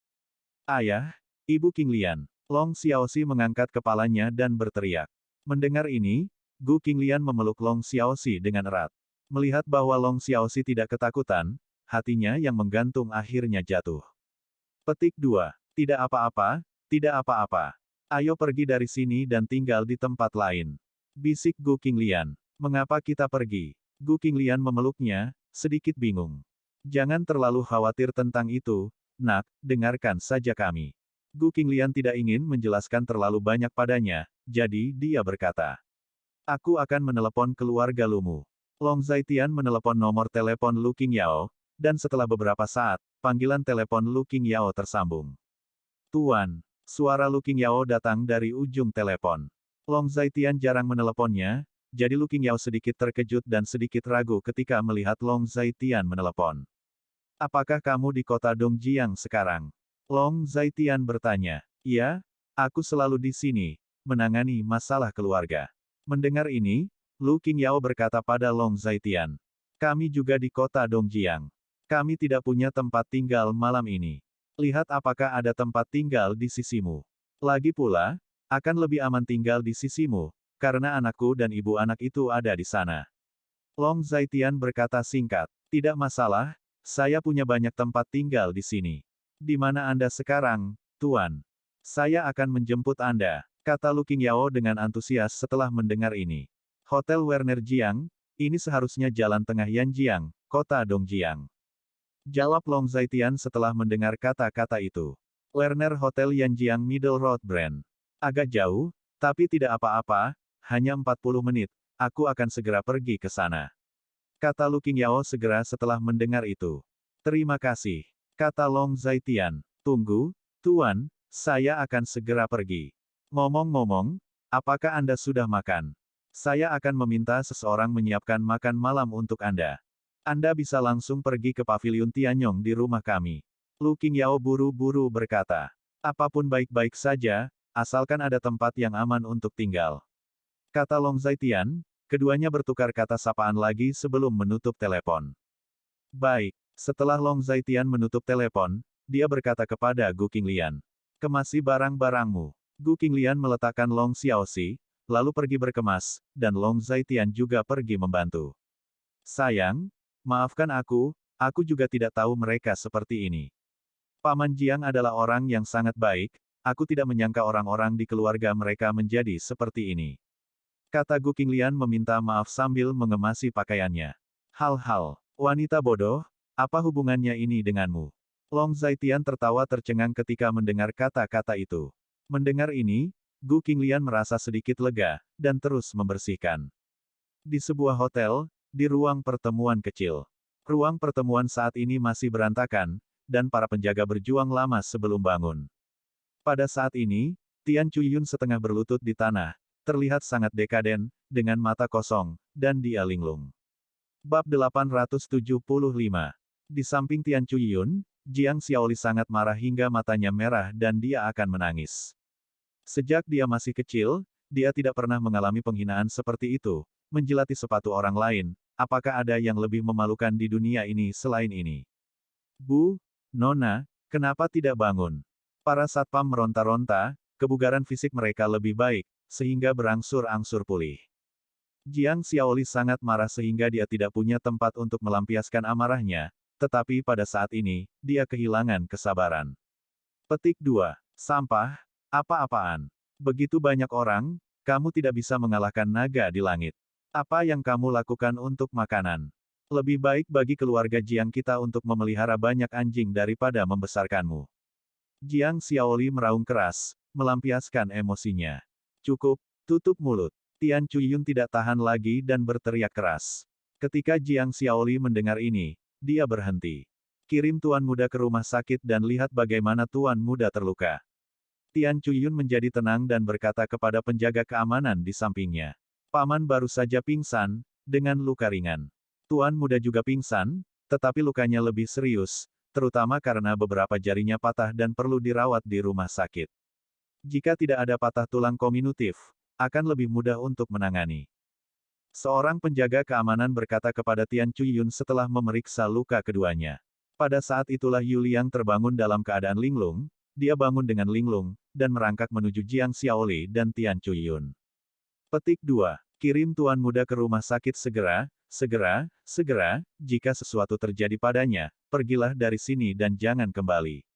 Ayah, Ibu Qinglian. Long Xiaoxi mengangkat kepalanya dan berteriak. Mendengar ini, Gu Qinglian memeluk Long Xiaoxi dengan erat. Melihat bahwa Long Xiaoxi tidak ketakutan, hatinya yang menggantung akhirnya jatuh. Petik 2. Tidak apa-apa, tidak apa-apa. Ayo pergi dari sini dan tinggal di tempat lain. Bisik Gu Qinglian. Mengapa kita pergi? Gu Qinglian memeluknya, sedikit bingung. Jangan terlalu khawatir tentang itu, nak, dengarkan saja kami. Gu Qinglian tidak ingin menjelaskan terlalu banyak padanya, jadi dia berkata. Aku akan menelepon keluarga Lumu. Long Zaitian menelepon nomor telepon Lu Qingyao, dan setelah beberapa saat, panggilan telepon Lu Qingyao tersambung. Tuan, suara Lu Qingyao datang dari ujung telepon. Long Zaitian jarang meneleponnya, jadi Lu Qingyao sedikit terkejut dan sedikit ragu ketika melihat Long Zaitian menelepon. Apakah kamu di kota Dongjiang sekarang? Long Zaitian bertanya. Iya, aku selalu di sini, menangani masalah keluarga. Mendengar ini, Lu Qingyao berkata pada Long Zaitian. Kami juga di kota Dongjiang. Kami tidak punya tempat tinggal malam ini. Lihat apakah ada tempat tinggal di sisimu. Lagi pula, akan lebih aman tinggal di sisimu, karena anakku dan ibu anak itu ada di sana. Long Zaitian berkata singkat, tidak masalah, saya punya banyak tempat tinggal di sini. Di mana Anda sekarang, Tuan? Saya akan menjemput Anda, kata Lu Qingyao dengan antusias setelah mendengar ini. Hotel Werner Jiang, ini seharusnya jalan tengah Yanjiang, kota Dongjiang. Jawab Long Zaitian setelah mendengar kata-kata itu. Werner Hotel Yanjiang Middle Road Brand. Agak jauh, tapi tidak apa-apa, hanya 40 menit, aku akan segera pergi ke sana. Kata Lu Qingyao segera setelah mendengar itu. Terima kasih, kata Long Zaitian. Tunggu, Tuan, saya akan segera pergi. Ngomong-ngomong, apakah Anda sudah makan? Saya akan meminta seseorang menyiapkan makan malam untuk Anda. Anda bisa langsung pergi ke paviliun Tianyong di rumah kami. Lu Qingyao buru-buru berkata. Apapun baik-baik saja, asalkan ada tempat yang aman untuk tinggal. Kata Long Zaitian, keduanya bertukar kata sapaan lagi sebelum menutup telepon. Baik, setelah Long Zaitian menutup telepon, dia berkata kepada Gu Qinglian. Kemasi barang-barangmu. Gu Qinglian meletakkan Long Xiaoxi, lalu pergi berkemas, dan Long Zaitian juga pergi membantu. Sayang, maafkan aku juga tidak tahu mereka seperti ini. Paman Jiang adalah orang yang sangat baik, aku tidak menyangka orang-orang di keluarga mereka menjadi seperti ini. Kata Gu Qinglian meminta maaf sambil mengemasi pakaiannya. Hal-hal, wanita bodoh, apa hubungannya ini denganmu? Long Zaitian tertawa tercengang ketika mendengar kata-kata itu. Mendengar ini, Gu Qinglian merasa sedikit lega, dan terus membersihkan. Di sebuah hotel, di ruang pertemuan kecil. Ruang pertemuan saat ini masih berantakan, dan para penjaga berjuang lama sebelum bangun. Pada saat ini, Tian Chuyun setengah berlutut di tanah, terlihat sangat dekaden, dengan mata kosong, dan dia linglung. Bab 875. Di samping Tian Chuyun, Jiang Xiaoli sangat marah hingga matanya merah dan dia akan menangis. Sejak dia masih kecil, dia tidak pernah mengalami penghinaan seperti itu, menjilati sepatu orang lain, apakah ada yang lebih memalukan di dunia ini selain ini? Bu, Nona, kenapa tidak bangun? Para satpam meronta-ronta, kebugaran fisik mereka lebih baik, sehingga berangsur-angsur pulih. Jiang Xiaoli sangat marah sehingga dia tidak punya tempat untuk melampiaskan amarahnya, tetapi pada saat ini, dia kehilangan kesabaran. Petik 2. Sampah, apa-apaan? Begitu banyak orang, kamu tidak bisa mengalahkan naga di langit. Apa yang kamu lakukan untuk makanan? Lebih baik bagi keluarga Jiang kita untuk memelihara banyak anjing daripada membesarkanmu. Jiang Xiaoli meraung keras, melampiaskan emosinya. Cukup, tutup mulut. Tian Chuyun tidak tahan lagi dan berteriak keras. Ketika Jiang Xiaoli mendengar ini, dia berhenti. Kirim tuan muda ke rumah sakit dan lihat bagaimana tuan muda terluka. Tian Chuyun menjadi tenang dan berkata kepada penjaga keamanan di sampingnya. Paman baru saja pingsan, dengan luka ringan. Tuan muda juga pingsan, tetapi lukanya lebih serius, terutama karena beberapa jarinya patah dan perlu dirawat di rumah sakit. Jika tidak ada patah tulang kominutif, akan lebih mudah untuk menangani. Seorang penjaga keamanan berkata kepada Tian Chuyun setelah memeriksa luka keduanya. Pada saat itulah Yu Liang terbangun dalam keadaan linglung, dia bangun dengan linglung, dan merangkak menuju Jiang Xiaoli dan Tian Chuyun. Petik 2. Kirim tuan muda ke rumah sakit segera, segera, jika sesuatu terjadi padanya, pergilah dari sini dan jangan kembali.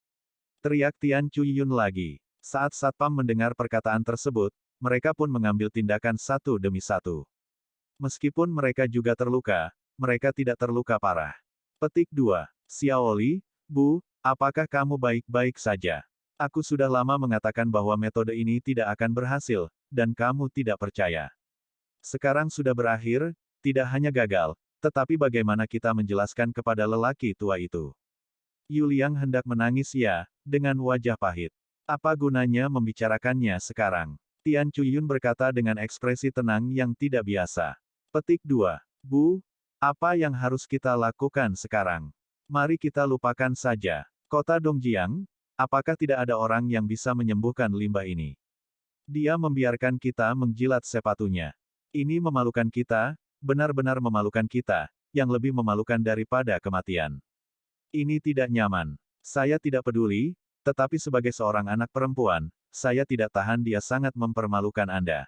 Teriak Tian Chuyun lagi. Saat satpam mendengar perkataan tersebut, mereka pun mengambil tindakan satu demi satu. Meskipun mereka juga terluka, mereka tidak terluka parah. Petik 2. Xiaoli, Bu, apakah kamu baik-baik saja? Aku sudah lama mengatakan bahwa metode ini tidak akan berhasil, dan kamu tidak percaya. Sekarang sudah berakhir, tidak hanya gagal, tetapi bagaimana kita menjelaskan kepada lelaki tua itu? Yuliang hendak menangis ya, dengan wajah pahit. Apa gunanya membicarakannya sekarang? Tian Chuyun berkata dengan ekspresi tenang yang tidak biasa. Petik 2. Bu, apa yang harus kita lakukan sekarang? Mari kita lupakan saja. Kota Dongjiang, apakah tidak ada orang yang bisa menyembuhkan limbah ini? Dia membiarkan kita menjilat sepatunya. Ini memalukan kita, benar-benar memalukan kita, yang lebih memalukan daripada kematian. Ini tidak nyaman. Saya tidak peduli, tetapi sebagai seorang anak perempuan, saya tidak tahan dia sangat mempermalukan Anda.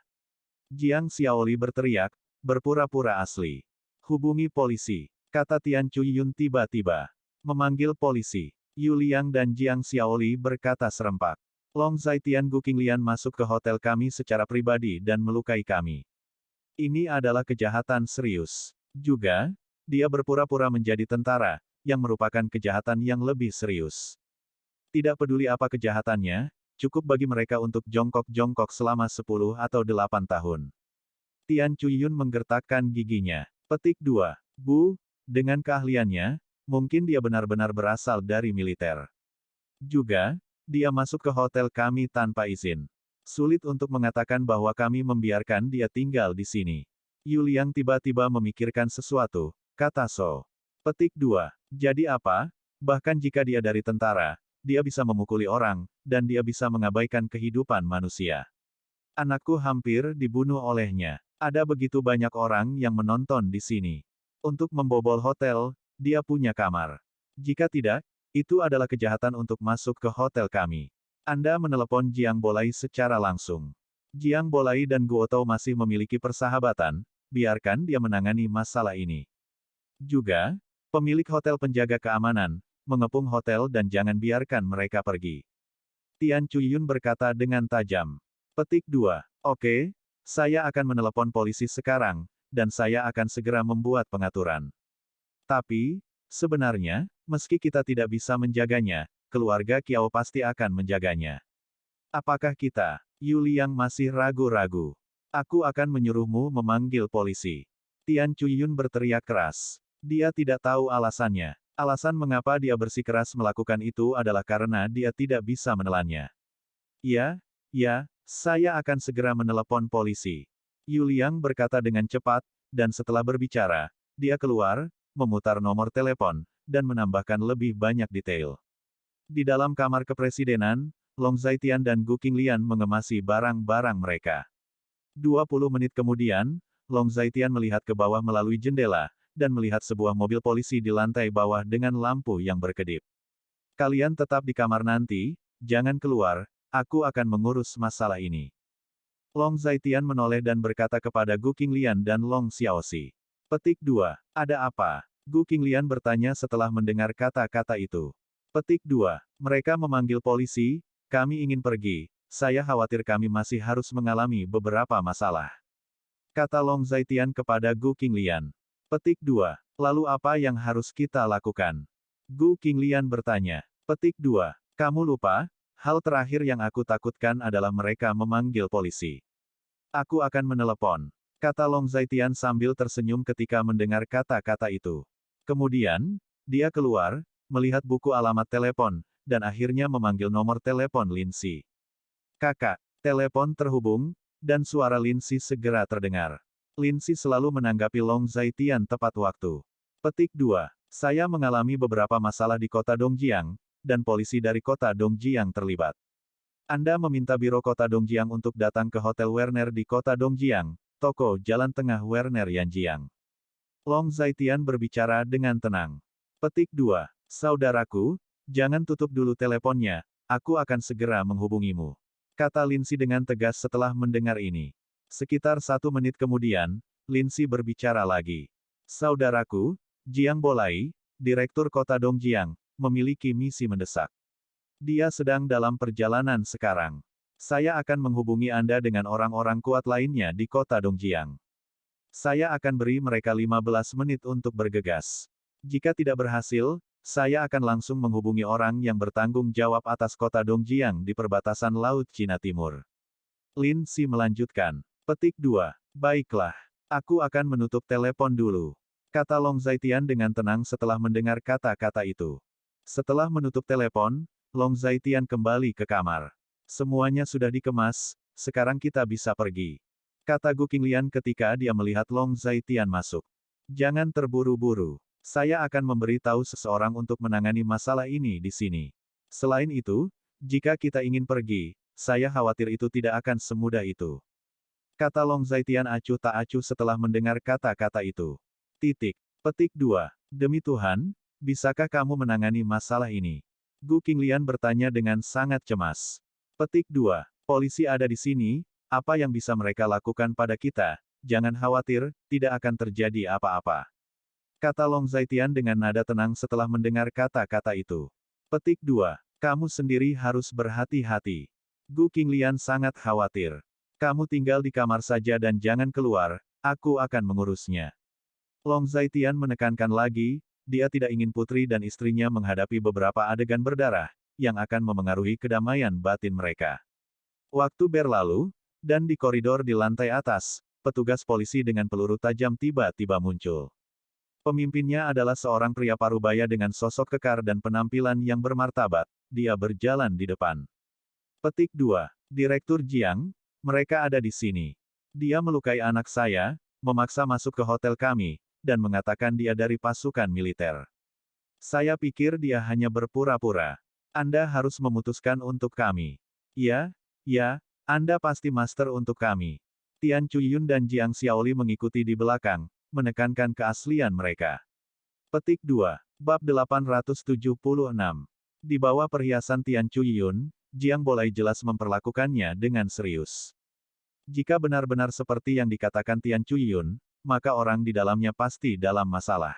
Jiang Xiaoli berteriak, berpura-pura asli. Hubungi polisi, kata Tian Chuyun tiba-tiba. Memanggil polisi. Yuliang dan Jiang Xiaoli berkata serempak. Long Zaitian Gu Qinglian masuk ke hotel kami secara pribadi dan melukai kami. Ini adalah kejahatan serius. Juga, dia berpura-pura menjadi tentara, yang merupakan kejahatan yang lebih serius. Tidak peduli apa kejahatannya, cukup bagi mereka untuk jongkok-jongkok selama 10 atau 8 tahun. Tian Chuyun menggertakkan giginya. Petik 2. Bu, dengan keahliannya, mungkin dia benar-benar berasal dari militer. Juga, dia masuk ke hotel kami tanpa izin. Sulit untuk mengatakan bahwa kami membiarkan dia tinggal di sini. Yuliang tiba-tiba memikirkan sesuatu, kata So. Petik 2. Jadi apa? Bahkan jika dia dari tentara, dia bisa memukuli orang, dan dia bisa mengabaikan kehidupan manusia. Anakku hampir dibunuh olehnya. Ada begitu banyak orang yang menonton di sini. Untuk membobol hotel, dia punya kamar. Jika tidak, itu adalah kejahatan untuk masuk ke hotel kami. Anda menelepon Jiang Bolai secara langsung. Jiang Bolai dan Guotou masih memiliki persahabatan, biarkan dia menangani masalah ini. Juga, pemilik hotel penjaga keamanan, mengepung hotel dan jangan biarkan mereka pergi. Tian Chuyun berkata dengan tajam. Petik 2. Oke, saya akan menelepon polisi sekarang, dan saya akan segera membuat pengaturan. Tapi, sebenarnya, meski kita tidak bisa menjaganya, keluarga Kiao pasti akan menjaganya. Apakah kita? Yuliang masih ragu-ragu. Aku akan menyuruhmu memanggil polisi. Tian Chuyun berteriak keras. Dia tidak tahu alasannya. Alasan mengapa dia bersikeras melakukan itu adalah karena dia tidak bisa menelannya. Ya, saya akan segera menelepon polisi. Yuliang berkata dengan cepat, dan setelah berbicara, dia keluar, memutar nomor telepon, dan menambahkan lebih banyak detail. Di dalam kamar kepresidenan, Long Zaitian dan Gu Qinglian mengemasi barang-barang mereka. 20 menit kemudian, Long Zaitian melihat ke bawah melalui jendela, dan melihat sebuah mobil polisi di lantai bawah dengan lampu yang berkedip. Kalian tetap di kamar nanti, jangan keluar, aku akan mengurus masalah ini. Long Zaitian menoleh dan berkata kepada Gu Qinglian dan Long Xiaoxi. Petik 2. Ada apa? Gu Qinglian bertanya setelah mendengar kata-kata itu. Petik 2. Mereka memanggil polisi, kami ingin pergi, saya khawatir kami masih harus mengalami beberapa masalah. Kata Long Zaitian kepada Gu Qinglian. Petik 2. Lalu apa yang harus kita lakukan? Gu Qinglian bertanya. Petik 2. Kamu lupa, hal terakhir yang aku takutkan adalah mereka memanggil polisi. Aku akan menelepon. Kata Long Zaitian sambil tersenyum ketika mendengar kata-kata itu. Kemudian, dia keluar, melihat buku alamat telepon, dan akhirnya memanggil nomor telepon Linsi. Kakak, telepon terhubung, dan suara Linsi segera terdengar. Linsi selalu menanggapi Long Zaitian tepat waktu. Petik 2. Saya mengalami beberapa masalah di kota Dongjiang, dan polisi dari kota Dongjiang terlibat. Anda meminta biro kota Dongjiang untuk datang ke Hotel Werner di kota Dongjiang, toko Jalan Tengah Werner Yanjiang. Long Zaitian berbicara dengan tenang. Petik 2. Saudaraku, jangan tutup dulu teleponnya, aku akan segera menghubungimu. Kata Linsi dengan tegas setelah mendengar ini. Sekitar 1 menit kemudian, Linsi berbicara lagi. Saudaraku, Jiang Bolai, Direktur Kota Dongjiang, memiliki misi mendesak. Dia sedang dalam perjalanan sekarang. Saya akan menghubungi Anda dengan orang-orang kuat lainnya di kota Dongjiang. Saya akan beri mereka 15 menit untuk bergegas. Jika tidak berhasil, saya akan langsung menghubungi orang yang bertanggung jawab atas kota Dongjiang di perbatasan Laut Cina Timur. Lin Si melanjutkan. Petik 2. Baiklah. Aku akan menutup telepon dulu. Kata Long Zaitian dengan tenang setelah mendengar kata-kata itu. Setelah menutup telepon, Long Zaitian kembali ke kamar. Semuanya sudah dikemas, sekarang kita bisa pergi. Kata Gu Qinglian ketika dia melihat Long Zaitian masuk. Jangan terburu-buru. Saya akan memberitahu seseorang untuk menangani masalah ini di sini. Selain itu, jika kita ingin pergi, saya khawatir itu tidak akan semudah itu. Kata Long Zaitian acuh tak acuh setelah mendengar kata-kata itu. Titik. Petik 2. Demi Tuhan, bisakah kamu menangani masalah ini? Gu Qinglian bertanya dengan sangat cemas. Petik 2. Polisi ada di sini, apa yang bisa mereka lakukan pada kita? Jangan khawatir, tidak akan terjadi apa-apa. Kata Long Zaitian dengan nada tenang setelah mendengar kata-kata itu. Petik 2. Kamu sendiri harus berhati-hati. Gu Qinglian sangat khawatir. Kamu tinggal di kamar saja dan jangan keluar, aku akan mengurusnya. Long Zaitian menekankan lagi, dia tidak ingin putri dan istrinya menghadapi beberapa adegan berdarah, yang akan memengaruhi kedamaian batin mereka. Waktu berlalu, dan di koridor di lantai atas, petugas polisi dengan peluru tajam tiba-tiba muncul. Pemimpinnya adalah seorang pria parubaya dengan sosok kekar dan penampilan yang bermartabat, dia berjalan di depan. Petik 2. Direktur Jiang, mereka ada di sini. Dia melukai anak saya, memaksa masuk ke hotel kami, dan mengatakan dia dari pasukan militer. Saya pikir dia hanya berpura-pura. Anda harus memutuskan untuk kami. Ya, Anda pasti master untuk kami. Tian Chuyun dan Jiang Xiaoli mengikuti di belakang, menekankan keaslian mereka. Petik 2. Bab 876. Di bawah perhiasan Tian Chuyun, Jiang Bolai jelas memperlakukannya dengan serius. Jika benar-benar seperti yang dikatakan Tian Chuyun, maka orang di dalamnya pasti dalam masalah.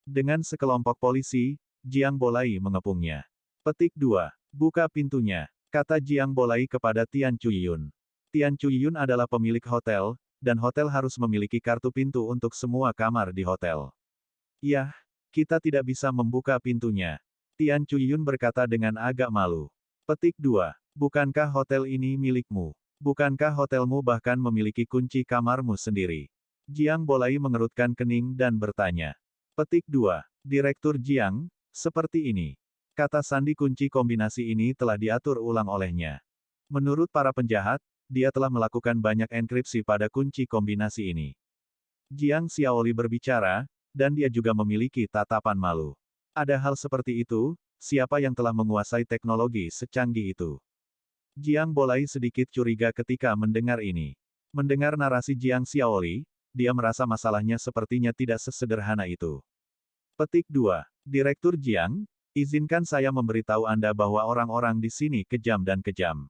Dengan sekelompok polisi, Jiang Bolai mengepungnya. Petik 2. Buka pintunya, kata Jiang Bolai kepada Tian Chuyun. Tian Chuyun adalah pemilik hotel, dan hotel harus memiliki kartu pintu untuk semua kamar di hotel. Yah, kita tidak bisa membuka pintunya. Tian Chuyun berkata dengan agak malu. Petik 2. Bukankah hotel ini milikmu? Bukankah hotelmu bahkan memiliki kunci kamarmu sendiri? Jiang Bolai mengerutkan kening dan bertanya. Petik 2. Direktur Jiang, seperti ini. Kata sandi kunci kombinasi ini telah diatur ulang olehnya. Menurut para penjahat, dia telah melakukan banyak enkripsi pada kunci kombinasi ini. Jiang Xiaoli berbicara, dan dia juga memiliki tatapan malu. Ada hal seperti itu, siapa yang telah menguasai teknologi secanggih itu? Jiang Bolai sedikit curiga ketika mendengar ini. Mendengar narasi Jiang Xiaoli, dia merasa masalahnya sepertinya tidak sesederhana itu. Petik 2. Direktur Jiang, izinkan saya memberitahu Anda bahwa orang-orang di sini kejam dan kejam.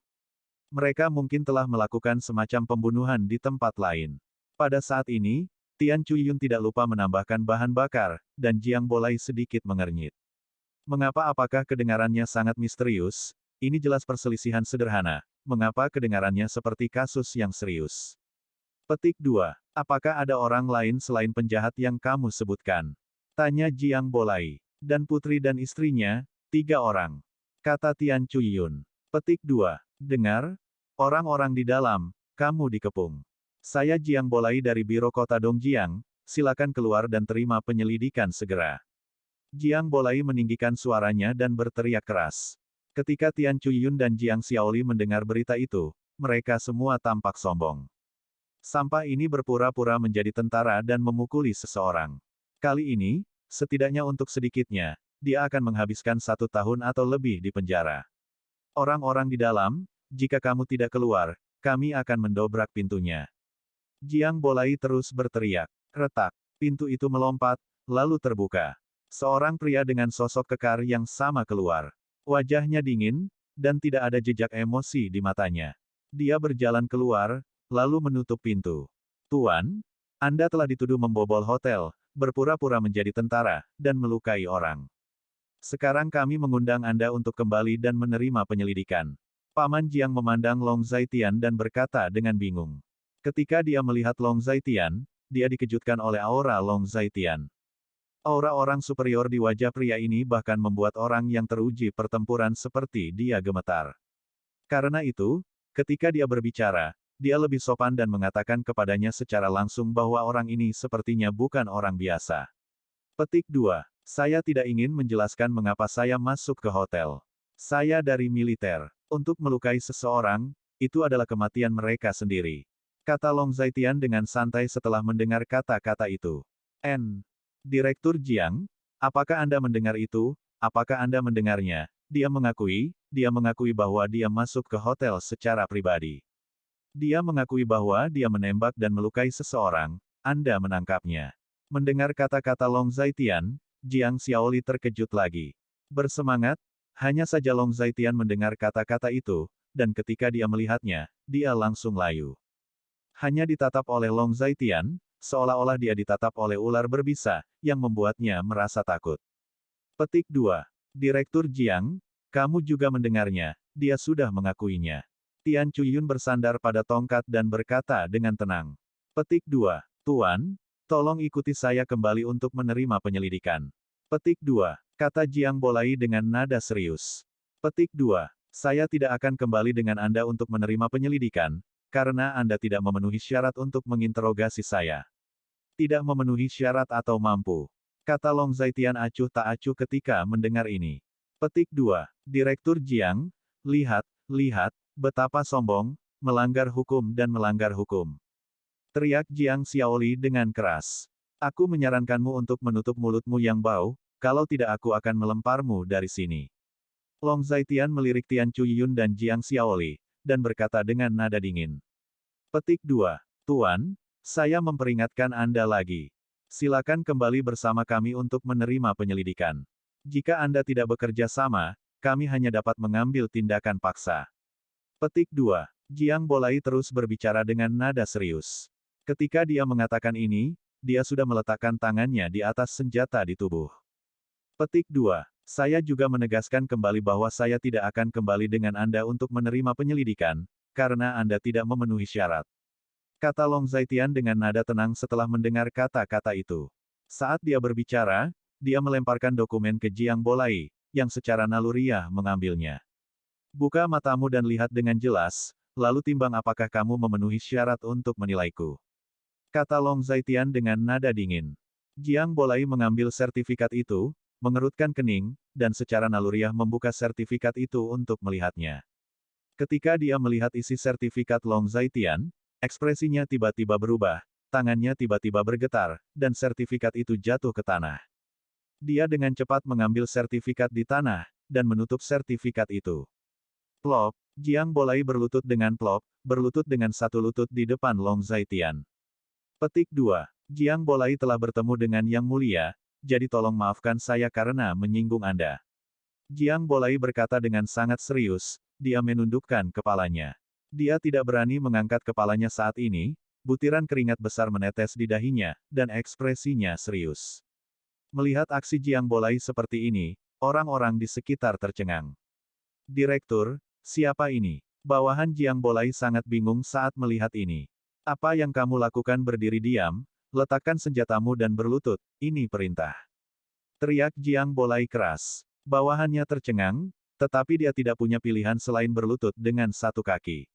Mereka mungkin telah melakukan semacam pembunuhan di tempat lain. Pada saat ini, Tian Chuyun tidak lupa menambahkan bahan bakar, dan Jiang Bolai sedikit mengernyit. Mengapa apakah kedengarannya sangat misterius? Ini jelas perselisihan sederhana. Mengapa kedengarannya seperti kasus yang serius? Petik 2. Apakah ada orang lain selain penjahat yang kamu sebutkan? Tanya Jiang Bolai. Dan putri dan istrinya, 3 orang. Kata Tian Chuyun. Petik 2. Dengar, orang-orang di dalam, kamu dikepung. Saya Jiang Bolai dari Biro Kota Dongjiang, silakan keluar dan terima penyelidikan segera. Jiang Bolai meninggikan suaranya dan berteriak keras. Ketika Tian Chuyun dan Jiang Xiaoli mendengar berita itu, mereka semua tampak sombong. Sampah ini berpura-pura menjadi tentara dan memukuli seseorang. Kali ini, setidaknya untuk sedikitnya, dia akan menghabiskan 1 tahun atau lebih di penjara. Orang-orang di dalam, jika kamu tidak keluar, kami akan mendobrak pintunya. Jiang Bolai terus berteriak. Retak. Pintu itu melompat, lalu terbuka. Seorang pria dengan sosok kekar yang sama keluar. Wajahnya dingin, dan tidak ada jejak emosi di matanya. Dia berjalan keluar, lalu menutup pintu. Tuan, Anda telah dituduh membobol hotel, berpura-pura menjadi tentara, dan melukai orang. Sekarang kami mengundang Anda untuk kembali dan menerima penyelidikan. Paman Jiang memandang Long Zaitian dan berkata dengan bingung. Ketika dia melihat Long Zaitian, dia dikejutkan oleh aura Long Zaitian. Aura orang superior di wajah pria ini bahkan membuat orang yang teruji pertempuran seperti dia gemetar. Karena itu, ketika dia berbicara, dia lebih sopan dan mengatakan kepadanya secara langsung bahwa orang ini sepertinya bukan orang biasa. Petik 2. Saya tidak ingin menjelaskan mengapa saya masuk ke hotel. Saya dari militer. Untuk melukai seseorang, itu adalah kematian mereka sendiri. Kata Long Zaitian dengan santai setelah mendengar kata-kata itu. Direktur Jiang, apakah Anda mendengar itu? Apakah Anda mendengarnya? Dia mengakui bahwa dia masuk ke hotel secara pribadi. Dia mengakui bahwa dia menembak dan melukai seseorang, Anda menangkapnya. Mendengar kata-kata Long Zaitian, Jiang Xiaoli terkejut lagi. Bersemangat, hanya saja Long Zaitian mendengar kata-kata itu, dan ketika dia melihatnya, dia langsung layu. Hanya ditatap oleh Long Zaitian, seolah-olah dia ditatap oleh ular berbisa, yang membuatnya merasa takut. Petik 2. Direktur Jiang, kamu juga mendengarnya, dia sudah mengakuinya. Tian Chuyun bersandar pada tongkat dan berkata dengan tenang. Petik 2. Tuan, tolong ikuti saya kembali untuk menerima penyelidikan. Petik 2. Kata Jiang Bolai dengan nada serius. Petik 2. Saya tidak akan kembali dengan Anda untuk menerima penyelidikan, karena Anda tidak memenuhi syarat untuk menginterogasi saya. Tidak memenuhi syarat atau mampu. Kata Long Zaitian acuh tak acuh ketika mendengar ini. Petik 2. Direktur Jiang, lihat, betapa sombong, melanggar hukum dan melanggar hukum. Teriak Jiang Xiaoli dengan keras. Aku menyarankanmu untuk menutup mulutmu yang bau, kalau tidak aku akan melemparmu dari sini. Long Zaitian melirik Tian Chuyun dan Jiang Xiaoli, dan berkata dengan nada dingin. Petik 2. Tuan, saya memperingatkan Anda lagi. Silakan kembali bersama kami untuk menerima penyelidikan. Jika Anda tidak bekerja sama, kami hanya dapat mengambil tindakan paksa. Petik 2. Jiang Bolai terus berbicara dengan nada serius. Ketika dia mengatakan ini, dia sudah meletakkan tangannya di atas senjata di tubuh. Petik 2. Saya juga menegaskan kembali bahwa saya tidak akan kembali dengan Anda untuk menerima penyelidikan, karena Anda tidak memenuhi syarat. Kata Long Zaitian dengan nada tenang setelah mendengar kata-kata itu. Saat dia berbicara, dia melemparkan dokumen ke Jiang Bolai, yang secara naluriah mengambilnya. Buka matamu dan lihat dengan jelas, lalu timbang apakah kamu memenuhi syarat untuk menilaiku. Kata Long Zaitian dengan nada dingin. Jiang Bolai mengambil sertifikat itu, mengerutkan kening, dan secara naluriah membuka sertifikat itu untuk melihatnya. Ketika dia melihat isi sertifikat Long Zaitian, ekspresinya tiba-tiba berubah, tangannya tiba-tiba bergetar, dan sertifikat itu jatuh ke tanah. Dia dengan cepat mengambil sertifikat di tanah, dan menutup sertifikat itu. Plop, Jiang Bolai berlutut dengan satu lutut di depan Long Zaitian. Petik 2. Jiang Bolai telah bertemu dengan Yang Mulia, jadi tolong maafkan saya karena menyinggung Anda. Jiang Bolai berkata dengan sangat serius, dia menundukkan kepalanya. Dia tidak berani mengangkat kepalanya saat ini, butiran keringat besar menetes di dahinya, dan ekspresinya serius. Melihat aksi Jiang Bolai seperti ini, orang-orang di sekitar tercengang. Direktur, siapa ini? Bawahan Jiang Bolai sangat bingung saat melihat ini. Apa yang kamu lakukan berdiri diam, letakkan senjatamu dan berlutut, ini perintah. Teriak Jiang Bolai keras. Bawahannya tercengang, tetapi dia tidak punya pilihan selain berlutut dengan satu kaki.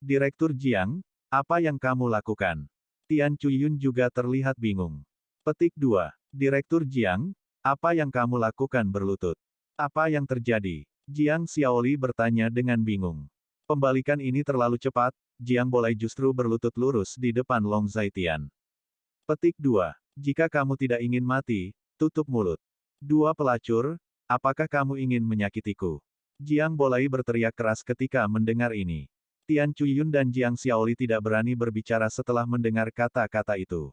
Direktur Jiang, apa yang kamu lakukan? Tian Chuyun juga terlihat bingung. Petik 2. Direktur Jiang, apa yang kamu lakukan berlutut? Apa yang terjadi? Jiang Xiaoli bertanya dengan bingung. Pembalikan ini terlalu cepat, Jiang Bolai justru berlutut lurus di depan Long Zaitian. Petik 2. Jika kamu tidak ingin mati, tutup mulut. Dua pelacur, apakah kamu ingin menyakitiku? Jiang Bolai berteriak keras ketika mendengar ini. Tian Chuyun dan Jiang Xiaoli tidak berani berbicara setelah mendengar kata-kata itu.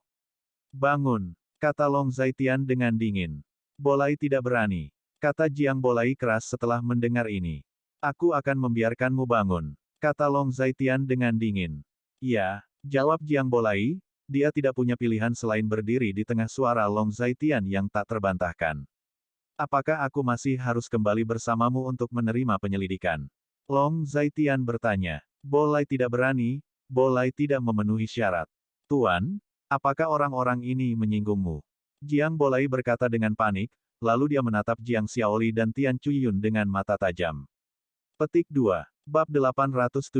Bangun, kata Long Zaitian dengan dingin. Bolai tidak berani, kata Jiang Bolai keras setelah mendengar ini. Aku akan membiarkanmu bangun, kata Long Zaitian dengan dingin. Ya, jawab Jiang Bolai, dia tidak punya pilihan selain berdiri di tengah suara Long Zaitian yang tak terbantahkan. Apakah aku masih harus kembali bersamamu untuk menerima penyelidikan? Long Zaitian bertanya. Bolai tidak berani, Bolai tidak memenuhi syarat. Tuan, Apakah orang-orang ini menyinggungmu? Jiang Bolai berkata dengan panik, lalu dia menatap Jiang Xiaoli dan Tian Chuyun dengan mata tajam. Petik 2. Bab 877.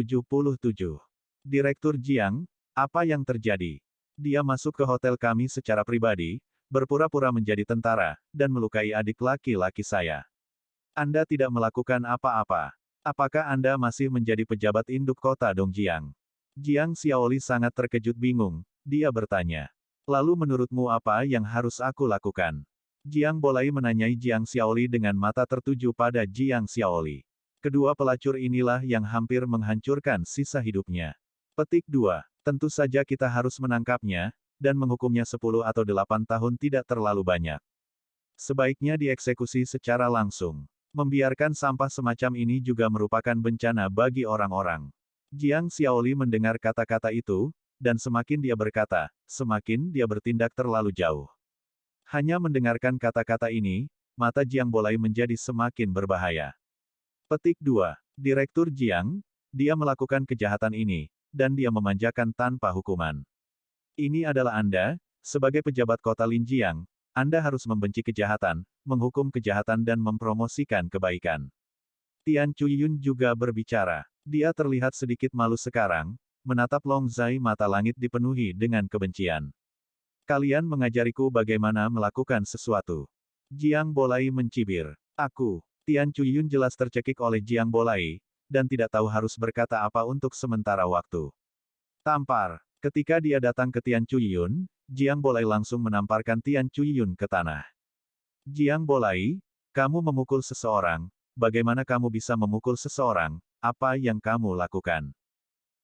Direktur Jiang, apa yang terjadi? Dia masuk ke hotel kami secara pribadi, berpura-pura menjadi tentara, dan melukai adik laki-laki saya. Anda tidak melakukan apa-apa. Apakah Anda masih menjadi pejabat induk kota Dongjiang? Jiang Xiaoli sangat terkejut bingung, dia bertanya. Lalu menurutmu apa yang harus aku lakukan? Jiang Bolai menanyai Jiang Xiaoli dengan mata tertuju pada Jiang Xiaoli. Kedua pelacur inilah yang hampir menghancurkan sisa hidupnya. Petik 2. Tentu saja kita harus menangkapnya, dan menghukumnya 10 atau 8 tahun tidak terlalu banyak. Sebaiknya dieksekusi secara langsung. Membiarkan sampah semacam ini juga merupakan bencana bagi orang-orang. Jiang Xiaoli mendengar kata-kata itu, dan semakin dia berkata, semakin dia bertindak terlalu jauh. Hanya mendengarkan kata-kata ini, mata Jiang Bolai menjadi semakin berbahaya. Petik 2. Direktur Jiang, dia melakukan kejahatan ini, dan dia memanjakan tanpa hukuman. Ini adalah Anda, sebagai pejabat kota Linjiang, Anda harus membenci kejahatan, menghukum kejahatan dan mempromosikan kebaikan. Tian Chuyun juga berbicara. Dia terlihat sedikit malu sekarang, menatap Long Zai mata langit dipenuhi dengan kebencian. Kalian mengajariku bagaimana melakukan sesuatu. Jiang Bolai mencibir. Aku. Tian Chuyun jelas tercekik oleh Jiang Bolai, dan tidak tahu harus berkata apa untuk sementara waktu. Tampar. Ketika dia datang ke Tian Chuyun, Jiang Bolai langsung menamparkan Tian Chuyun ke tanah. Jiang Bolai, kamu memukul seseorang, bagaimana kamu bisa memukul seseorang, apa yang kamu lakukan?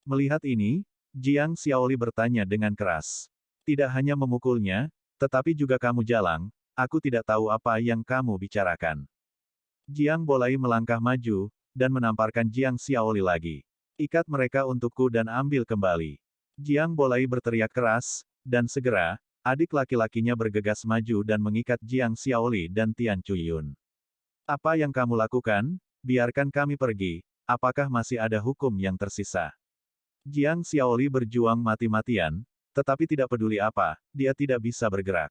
Melihat ini, Jiang Xiaoli bertanya dengan keras. Tidak hanya memukulnya, tetapi juga kamu jalang, aku tidak tahu apa yang kamu bicarakan. Jiang Bolai melangkah maju, dan menamparkan Jiang Xiaoli lagi. Ikat mereka untukku dan ambil kembali. Jiang Bolai berteriak keras, dan segera, adik laki-lakinya bergegas maju dan mengikat Jiang Xiaoli dan Tian Chuyun. Apa yang kamu lakukan? Biarkan kami pergi, apakah masih ada hukum yang tersisa? Jiang Xiaoli berjuang mati-matian, tetapi tidak peduli apa, dia tidak bisa bergerak.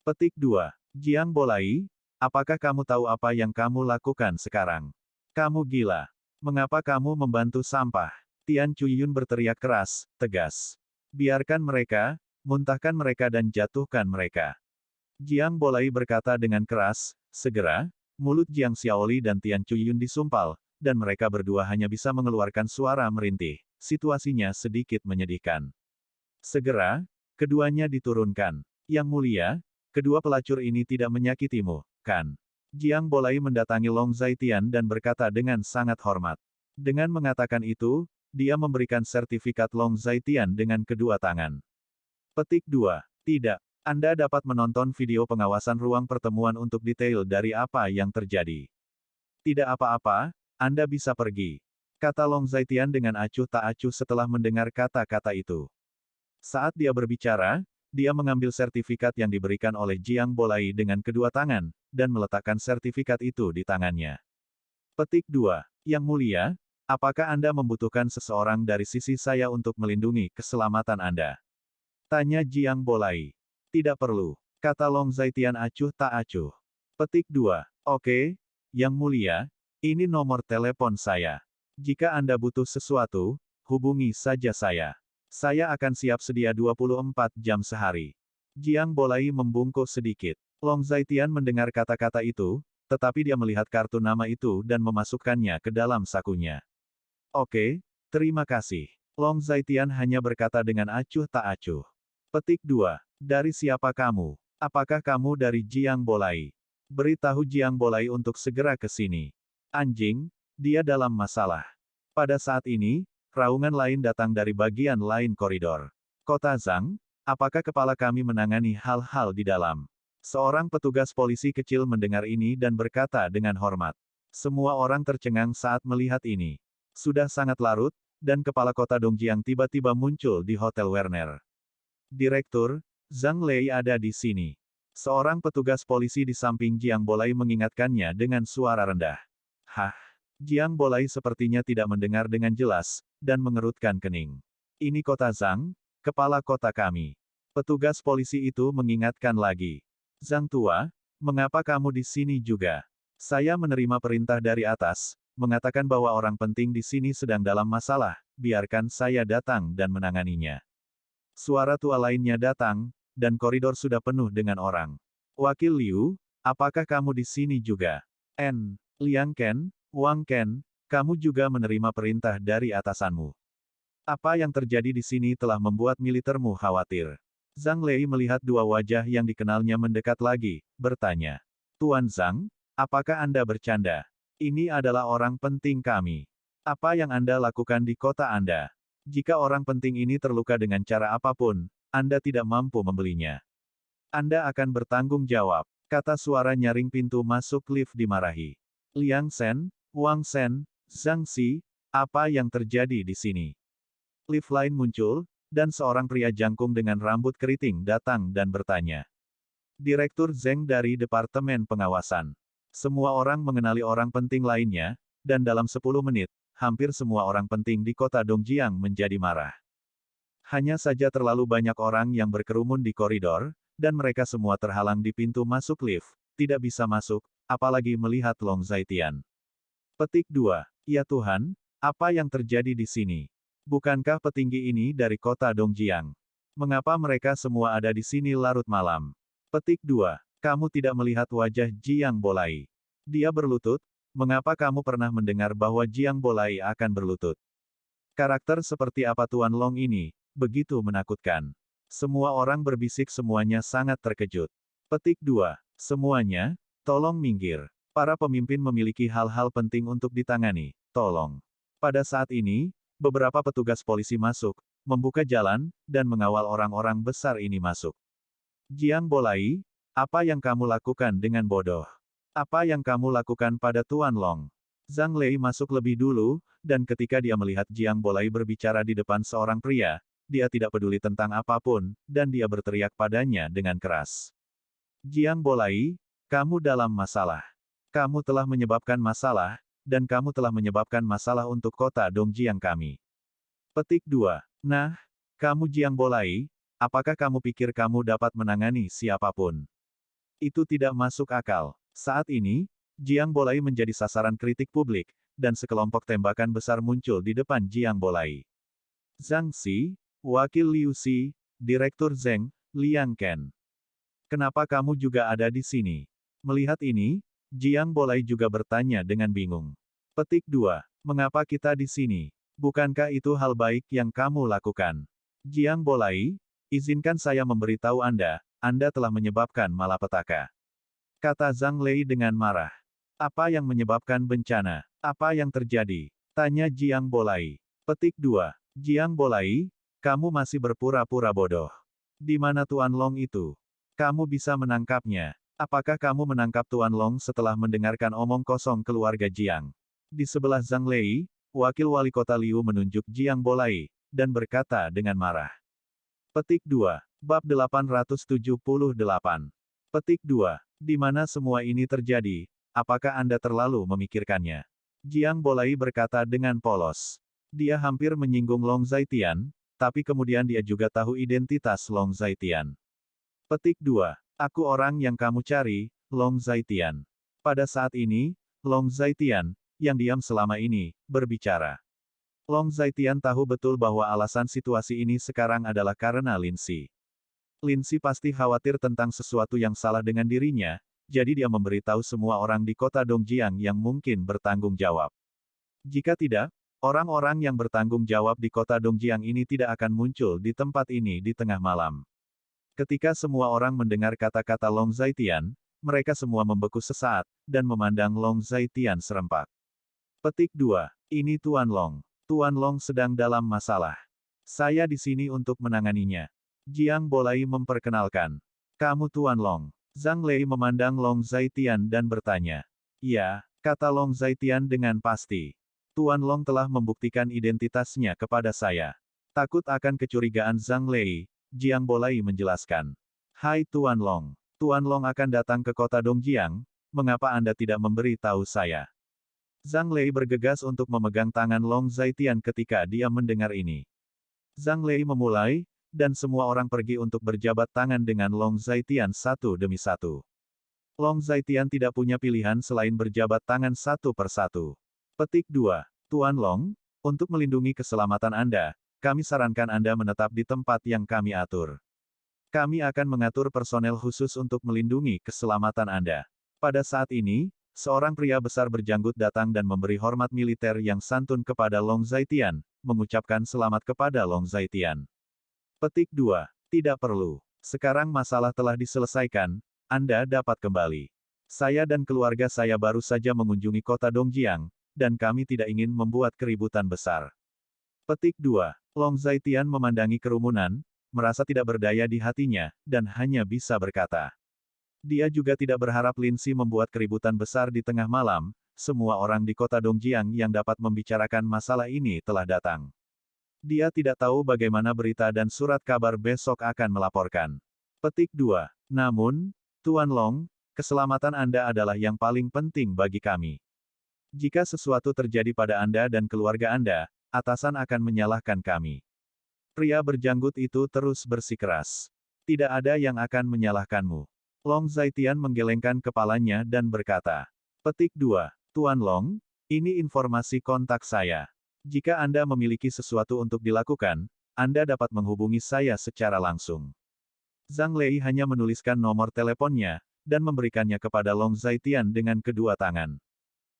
Petik 2. Jiang Bolai, apakah kamu tahu apa yang kamu lakukan sekarang? Kamu gila. Mengapa kamu membantu sampah? Tian Chuyun berteriak keras, tegas. Biarkan mereka, muntahkan mereka dan jatuhkan mereka. Jiang Bolai berkata dengan keras, segera, mulut Jiang Xiaoli dan Tian Chuyun disumpal, dan mereka berdua hanya bisa mengeluarkan suara merintih. Situasinya sedikit menyedihkan. Segera, keduanya diturunkan. Yang mulia, kedua pelacur ini tidak menyakitimu, kan? Jiang Bolai mendatangi Long Zaitian dan berkata dengan sangat hormat. Dengan mengatakan itu, dia memberikan sertifikat Long Zaitian dengan kedua tangan. Petik 2. Tidak. Anda dapat menonton video pengawasan ruang pertemuan untuk detail dari apa yang terjadi. Tidak apa-apa, Anda bisa pergi. Kata Long Zaitian dengan acuh tak acuh setelah mendengar kata-kata itu. Saat dia berbicara, dia mengambil sertifikat yang diberikan oleh Jiang Bolai dengan kedua tangan, dan meletakkan sertifikat itu di tangannya. Petik 2. Yang mulia, apakah Anda membutuhkan seseorang dari sisi saya untuk melindungi keselamatan Anda? Tanya Jiang Bolai. Tidak perlu. Kata Long Zaitian acuh tak acuh. Petik 2. Oke, Yang mulia, ini nomor telepon saya. Jika Anda butuh sesuatu, hubungi saja saya. Saya akan siap sedia 24 jam sehari. Jiang Bolai membungkuk sedikit. Long Zaitian mendengar kata-kata itu, tetapi dia melihat kartu nama itu dan memasukkannya ke dalam sakunya. Oke, terima kasih. Long Zaitian hanya berkata dengan acuh tak acuh. Petik 2. Dari siapa kamu? Apakah kamu dari Jiang Bolai? Beritahu Jiang Bolai untuk segera ke sini. Anjing, dia dalam masalah. Pada saat ini, raungan lain datang dari bagian lain koridor. Kota Zhang, apakah kepala kami menangani hal-hal di dalam? Seorang petugas polisi kecil mendengar ini dan berkata dengan hormat. Semua orang tercengang saat melihat ini. Sudah sangat larut, dan kepala kota Dongjiang tiba-tiba muncul di Hotel Werner. Direktur, Zhang Lei ada di sini. Seorang petugas polisi di samping Jiang Bolai mengingatkannya dengan suara rendah. Hah? Jiang Bolai sepertinya tidak mendengar dengan jelas, dan mengerutkan kening. Ini kota Zhang, kepala kota kami. Petugas polisi itu mengingatkan lagi. Zhang Tua, mengapa kamu di sini juga? Saya menerima perintah dari atas, mengatakan bahwa orang penting di sini sedang dalam masalah, biarkan saya datang dan menanganinya. Suara tua lainnya datang, dan koridor sudah penuh dengan orang. Wakil Liu, apakah kamu di sini juga? Liang Ken, Wang Ken, kamu juga menerima perintah dari atasanmu. Apa yang terjadi di sini telah membuat militermu khawatir. Zhang Lei melihat dua wajah yang dikenalnya mendekat lagi, bertanya. Tuan Zhang, apakah Anda bercanda? Ini adalah orang penting kami. Apa yang Anda lakukan di kota Anda? Jika orang penting ini terluka dengan cara apapun, Anda tidak mampu membelinya. Anda akan bertanggung jawab, kata suara nyaring pintu masuk lift dimarahi. Liang Shen, Wang Shen, Zhang Xi, apa yang terjadi di sini? Lift lain muncul, dan seorang pria jangkung dengan rambut keriting datang dan bertanya. Direktur Zheng dari Departemen Pengawasan. Semua orang mengenali orang penting lainnya, dan dalam 10 menit, hampir semua orang penting di kota Dongjiang menjadi marah. Hanya saja terlalu banyak orang yang berkerumun di koridor, dan mereka semua terhalang di pintu masuk lift, tidak bisa masuk, apalagi melihat Long Zaitian. Petik 2. Ya Tuhan, apa yang terjadi di sini? Bukankah petinggi ini dari kota Dongjiang? Mengapa mereka semua ada di sini larut malam? Petik 2. Kamu tidak melihat wajah Jiang Bolai. Dia berlutut, mengapa kamu pernah mendengar bahwa Jiang Bolai akan berlutut? Karakter seperti apa Tuan Long ini, begitu menakutkan. Semua orang berbisik semuanya sangat terkejut. Petik 2. Semuanya, tolong minggir. Para pemimpin memiliki hal-hal penting untuk ditangani, tolong. Pada saat ini, beberapa petugas polisi masuk, membuka jalan, dan mengawal orang-orang besar ini masuk. Jiang Bolai, apa yang kamu lakukan dengan bodoh? Apa yang kamu lakukan pada Tuan Long? Zhang Lei masuk lebih dulu, dan ketika dia melihat Jiang Bolai berbicara di depan seorang pria, dia tidak peduli tentang apapun, dan dia berteriak padanya dengan keras. Jiang Bolai, kamu dalam masalah. Kamu telah menyebabkan masalah, dan kamu telah menyebabkan masalah untuk kota Dongjiang kami. Petik 2. Nah, kamu Jiang Bolai, apakah kamu pikir kamu dapat menangani siapapun? Itu tidak masuk akal. Saat ini, Jiang Bolai menjadi sasaran kritik publik, dan sekelompok tembakan besar muncul di depan Jiang Bolai. Zhang Xi, Wakil Liu Xi, Direktur Zheng, Liang Ken. Kenapa kamu juga ada di sini? Melihat ini, Jiang Bolai juga bertanya dengan bingung. Petik 2. Mengapa kita di sini? Bukankah itu hal baik yang kamu lakukan? Jiang Bolai, izinkan saya memberitahu Anda telah menyebabkan malapetaka. Kata Zhang Lei dengan marah. Apa yang menyebabkan bencana? Apa yang terjadi? Tanya Jiang Bolai. Petik 2. Jiang Bolai, kamu masih berpura-pura bodoh. Di mana Tuan Long itu? Kamu bisa menangkapnya. Apakah kamu menangkap Tuan Long setelah mendengarkan omong kosong keluarga Jiang? Di sebelah Zhang Lei, wakil wali kota Liu menunjuk Jiang Bolai, dan berkata dengan marah. Petik 2. Bab 878. Petik 2. Di mana semua ini terjadi, apakah Anda terlalu memikirkannya? Jiang Bolai berkata dengan polos. Dia hampir menyinggung Long Zaitian, tapi kemudian dia juga tahu identitas Long Zaitian. Petik 2. Aku orang yang kamu cari, Long Zaitian. Pada saat ini, Long Zaitian, yang diam selama ini, berbicara. Long Zaitian tahu betul bahwa alasan situasi ini sekarang adalah karena Lin Si. Lin Si pasti khawatir tentang sesuatu yang salah dengan dirinya, jadi dia memberitahu semua orang di kota Dongjiang yang mungkin bertanggung jawab. Jika tidak, orang-orang yang bertanggung jawab di kota Dongjiang ini tidak akan muncul di tempat ini di tengah malam. Ketika semua orang mendengar kata-kata Long Zaitian, mereka semua membeku sesaat, dan memandang Long Zaitian serempak. Petik 2. Ini Tuan Long. Tuan Long sedang dalam masalah. Saya di sini untuk menanganinya. Jiang Bolai memperkenalkan. Kamu Tuan Long. Zhang Lei memandang Long Zaitian dan bertanya. Ya, kata Long Zaitian dengan pasti. Tuan Long telah membuktikan identitasnya kepada saya. Takut akan kecurigaan Zhang Lei, Jiang Bolai menjelaskan. Hai Tuan Long. Tuan Long akan datang ke kota Dongjiang, mengapa Anda tidak memberi tahu saya? Zhang Lei bergegas untuk memegang tangan Long Zaitian ketika dia mendengar ini. Zhang Lei memulai, dan semua orang pergi untuk berjabat tangan dengan Long Zaitian satu demi satu. Long Zaitian tidak punya pilihan selain berjabat tangan satu persatu. Petik 2. Tuan Long, untuk melindungi keselamatan Anda, kami sarankan Anda menetap di tempat yang kami atur. Kami akan mengatur personel khusus untuk melindungi keselamatan Anda. Pada saat ini, seorang pria besar berjanggut datang dan memberi hormat militer yang santun kepada Long Zaitian, mengucapkan selamat kepada Long Zaitian. Petik 2. Tidak perlu. Sekarang masalah telah diselesaikan, Anda dapat kembali. Saya dan keluarga saya baru saja mengunjungi kota Dongjiang, dan kami tidak ingin membuat keributan besar. Petik 2. Long Zaitian memandangi kerumunan, merasa tidak berdaya di hatinya, dan hanya bisa berkata. Dia juga tidak berharap Lin Si membuat keributan besar di tengah malam, semua orang di kota Dongjiang yang dapat membicarakan masalah ini telah datang. Dia tidak tahu bagaimana berita dan surat kabar besok akan melaporkan. Petik 2. Namun, Tuan Long, keselamatan Anda adalah yang paling penting bagi kami. Jika sesuatu terjadi pada Anda dan keluarga Anda, atasan akan menyalahkan kami. Pria berjanggut itu terus bersikeras. Tidak ada yang akan menyalahkanmu. Long Zaitian menggelengkan kepalanya dan berkata. Petik 2. Tuan Long, ini informasi kontak saya. Jika Anda memiliki sesuatu untuk dilakukan, Anda dapat menghubungi saya secara langsung. Zhang Lei hanya menuliskan nomor teleponnya, dan memberikannya kepada Long Zaitian dengan kedua tangan.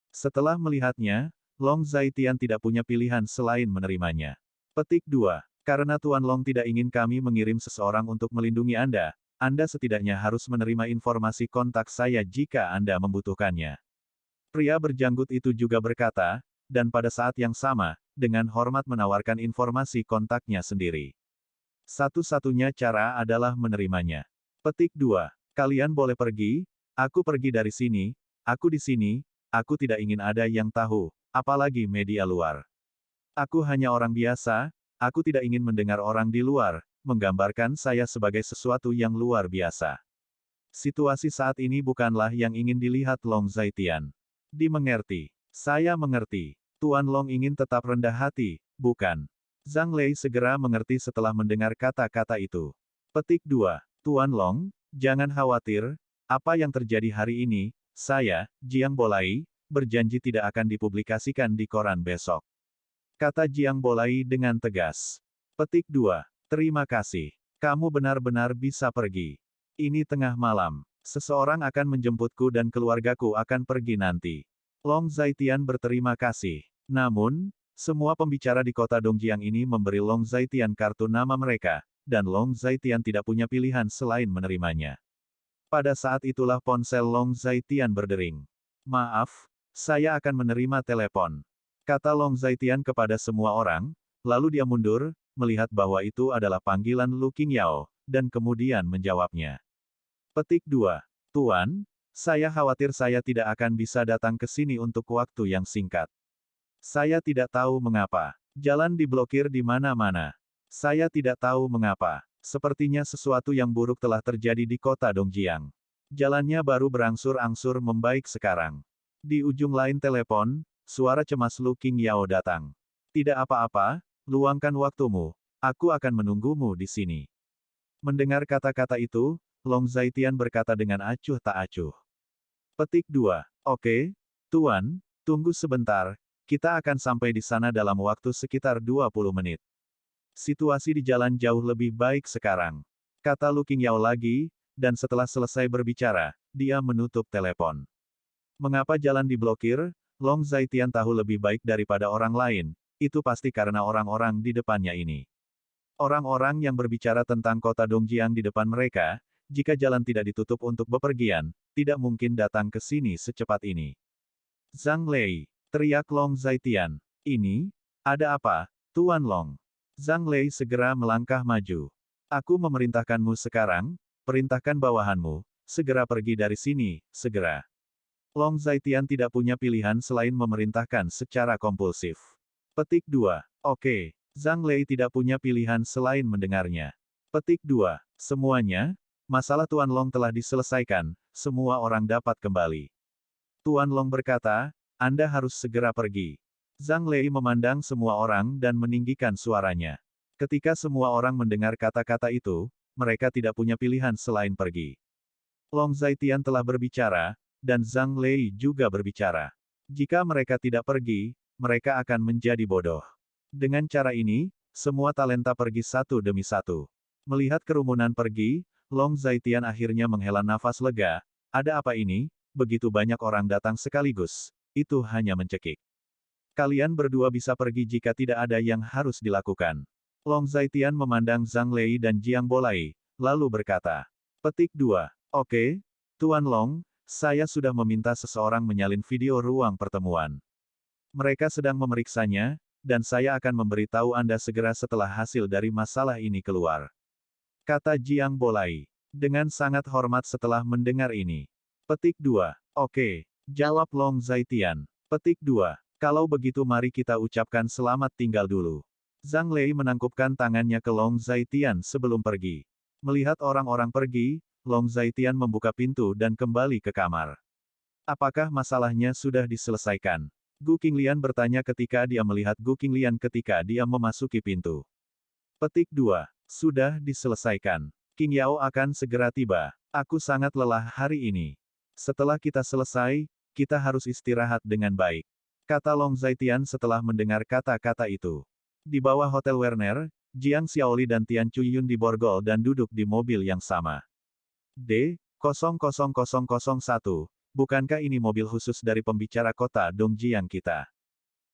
Setelah melihatnya, Long Zaitian tidak punya pilihan selain menerimanya. Petik 2. Karena Tuan Long tidak ingin kami mengirim seseorang untuk melindungi Anda setidaknya harus menerima informasi kontak saya jika Anda membutuhkannya. Pria berjanggut itu juga berkata, dan pada saat yang sama, dengan hormat menawarkan informasi kontaknya sendiri. Satu-satunya cara adalah menerimanya. Petik 2. Kalian boleh pergi, aku pergi dari sini, aku di sini, aku tidak ingin ada yang tahu, apalagi media luar. Aku hanya orang biasa, aku tidak ingin mendengar orang di luar, menggambarkan saya sebagai sesuatu yang luar biasa. Situasi saat ini bukanlah yang ingin dilihat Long Zaitian. Dimengerti. Saya mengerti. Tuan Long ingin tetap rendah hati, bukan? Zhang Lei segera mengerti setelah mendengar kata-kata itu. Petik 2. Tuan Long, jangan khawatir, apa yang terjadi hari ini, saya, Jiang Bolai, berjanji tidak akan dipublikasikan di koran besok. Kata Jiang Bolai dengan tegas. Petik 2. Terima kasih. Kamu benar-benar bisa pergi. Ini tengah malam. Seseorang akan menjemputku dan keluargaku akan pergi nanti. Long Zaitian berterima kasih. Namun, semua pembicara di kota Dongjiang ini memberi Long Zaitian kartu nama mereka, dan Long Zaitian tidak punya pilihan selain menerimanya. Pada saat itulah ponsel Long Zaitian berdering. Maaf, saya akan menerima telepon. Kata Long Zaitian kepada semua orang, lalu dia mundur, melihat bahwa itu adalah panggilan Lu Qingyao, dan kemudian menjawabnya. Petik 2. Tuan, saya khawatir saya tidak akan bisa datang ke sini untuk waktu yang singkat. Saya tidak tahu mengapa. Jalan diblokir di mana-mana. Saya tidak tahu mengapa. Sepertinya sesuatu yang buruk telah terjadi di kota Dongjiang. Jalannya baru berangsur-angsur membaik sekarang. Di ujung lain telepon, suara cemas Lu Qingyao datang. Tidak apa-apa, luangkan waktumu, aku akan menunggumu di sini. Mendengar kata-kata itu, Long Zaitian berkata dengan acuh tak acuh. Petik 2. Oke, Tuan, tunggu sebentar, kita akan sampai di sana dalam waktu sekitar 20 menit. Situasi di jalan jauh lebih baik sekarang. Kata Lu Qingyao lagi, dan setelah selesai berbicara, dia menutup telepon. Mengapa jalan diblokir? Long Zaitian tahu lebih baik daripada orang lain, itu pasti karena orang-orang di depannya ini. Orang-orang yang berbicara tentang kota Dongjiang di depan mereka, jika jalan tidak ditutup untuk bepergian, tidak mungkin datang ke sini secepat ini. Zhang Lei, teriak Long Zaitian. Ini, ada apa, Tuan Long? Zhang Lei segera melangkah maju. Aku memerintahkanmu sekarang, perintahkan bawahanmu, segera pergi dari sini, segera. Long Zaitian tidak punya pilihan selain memerintahkan secara kompulsif. Petik 2. Oke. Zhang Lei tidak punya pilihan selain mendengarnya. Petik 2. Semuanya, masalah Tuan Long telah diselesaikan, semua orang dapat kembali. Tuan Long berkata, Anda harus segera pergi. Zhang Lei memandang semua orang dan meninggikan suaranya. Ketika semua orang mendengar kata-kata itu, mereka tidak punya pilihan selain pergi. Long Zaitian telah berbicara, dan Zhang Lei juga berbicara. Jika mereka tidak pergi, mereka akan menjadi bodoh. Dengan cara ini, semua talenta pergi satu demi satu. Melihat kerumunan pergi, Long Zaitian akhirnya menghela nafas lega. Ada apa ini? Begitu banyak orang datang sekaligus. Itu hanya mencekik. Kalian berdua bisa pergi jika tidak ada yang harus dilakukan. Long Zaitian memandang Zhang Lei dan Jiang Bolai, lalu berkata. Petik 2. Oke, Tuan Long, saya sudah meminta seseorang menyalin video ruang pertemuan. Mereka sedang memeriksanya, dan saya akan memberitahu Anda segera setelah hasil dari masalah ini keluar. Kata Jiang Bolai. Dengan sangat hormat setelah mendengar ini. Petik 2. Oke, jawab Long Zaitian. Petik 2. Kalau begitu mari kita ucapkan selamat tinggal dulu. Zhang Lei menangkupkan tangannya ke Long Zaitian sebelum pergi. Melihat orang-orang pergi, Long Zaitian membuka pintu dan kembali ke kamar. Apakah masalahnya sudah diselesaikan? Gu Qinglian bertanya ketika dia melihat Gu Qinglian ketika dia memasuki pintu. Petik 2. Sudah diselesaikan. Qing Yao akan segera tiba. Aku sangat lelah hari ini. Setelah kita selesai, kita harus istirahat dengan baik. Kata Long Zaitian setelah mendengar kata-kata itu. Di bawah Hotel Werner, Jiang Xiaoli dan Tian Chuyun diborgol dan duduk di mobil yang sama. D000001, bukankah ini mobil khusus dari pembicara kota Dongjiang kita?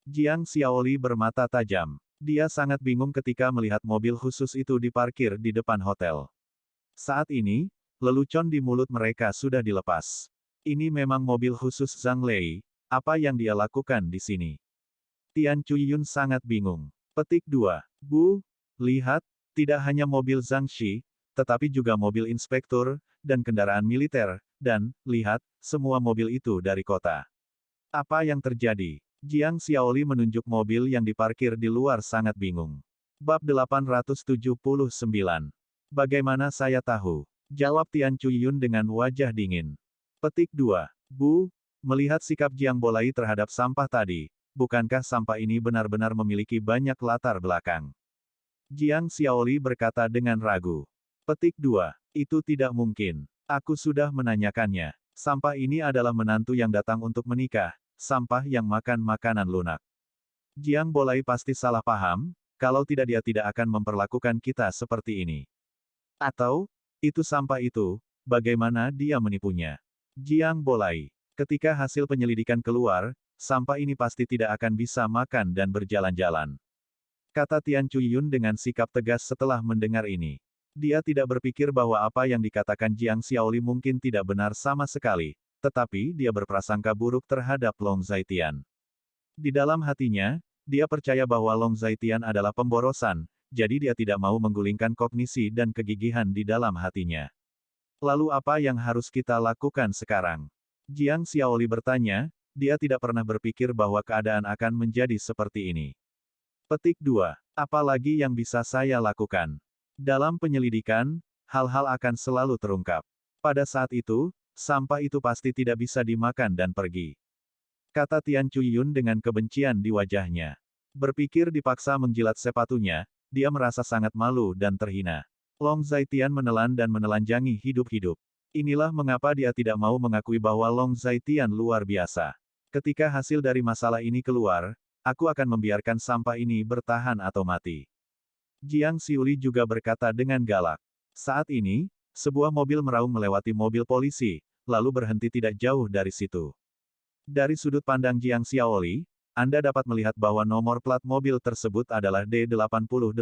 Jiang Xiaoli bermata tajam. Dia sangat bingung ketika melihat mobil khusus itu diparkir di depan hotel. Saat ini, lelucon di mulut mereka sudah dilepas. Ini memang mobil khusus Zhang Lei, apa yang dia lakukan di sini? Tian Chuyun sangat bingung. Petik 2. Bu, lihat, tidak hanya mobil Zhang Shi, tetapi juga mobil inspektur, dan kendaraan militer, dan, lihat, semua mobil itu dari kota. Apa yang terjadi? Jiang Xiaoli menunjuk mobil yang diparkir di luar sangat bingung. Bab 879. Bagaimana saya tahu? Jawab Tian Chuyun dengan wajah dingin. Petik 2. Bu, melihat sikap Jiang Bolai terhadap sampah tadi, bukankah sampah ini benar-benar memiliki banyak latar belakang? Jiang Xiaoli berkata dengan ragu. Petik 2. Itu tidak mungkin. Aku sudah menanyakannya. Sampah ini adalah menantu yang datang untuk menikah, sampah yang makan makanan lunak. Jiang Bolai pasti salah paham, kalau tidak dia tidak akan memperlakukan kita seperti ini. Atau, itu sampah itu, bagaimana dia menipunya? Jiang Bolai. Ketika hasil penyelidikan keluar, sampah ini pasti tidak akan bisa makan dan berjalan-jalan. Kata Tian Chuyun dengan sikap tegas setelah mendengar ini. Dia tidak berpikir bahwa apa yang dikatakan Jiang Xiaoli mungkin tidak benar sama sekali, tetapi dia berprasangka buruk terhadap Long Zaitian. Di dalam hatinya, dia percaya bahwa Long Zaitian adalah pemborosan, jadi dia tidak mau menggulingkan kognisi dan kegigihan di dalam hatinya. Lalu apa yang harus kita lakukan sekarang? Jiang Xiaoli bertanya, dia tidak pernah berpikir bahwa keadaan akan menjadi seperti ini. Petik 2. Apa lagi yang bisa saya lakukan? Dalam penyelidikan, hal-hal akan selalu terungkap. Pada saat itu, sampah itu pasti tidak bisa dimakan dan pergi. Kata Tian Chuyun dengan kebencian di wajahnya. Berpikir dipaksa menjilat sepatunya, dia merasa sangat malu dan terhina. Long Zaitian menelan dan menelanjangi hidup-hidup. Inilah mengapa dia tidak mau mengakui bahwa Long Zaitian luar biasa. Ketika hasil dari masalah ini keluar, aku akan membiarkan sampah ini bertahan atau mati. Jiang Xiuli juga berkata dengan galak. Saat ini, sebuah mobil meraung melewati mobil polisi, lalu berhenti tidak jauh dari situ. Dari sudut pandang Jiang Xiaoli, Anda dapat melihat bahwa nomor plat mobil tersebut adalah D88888.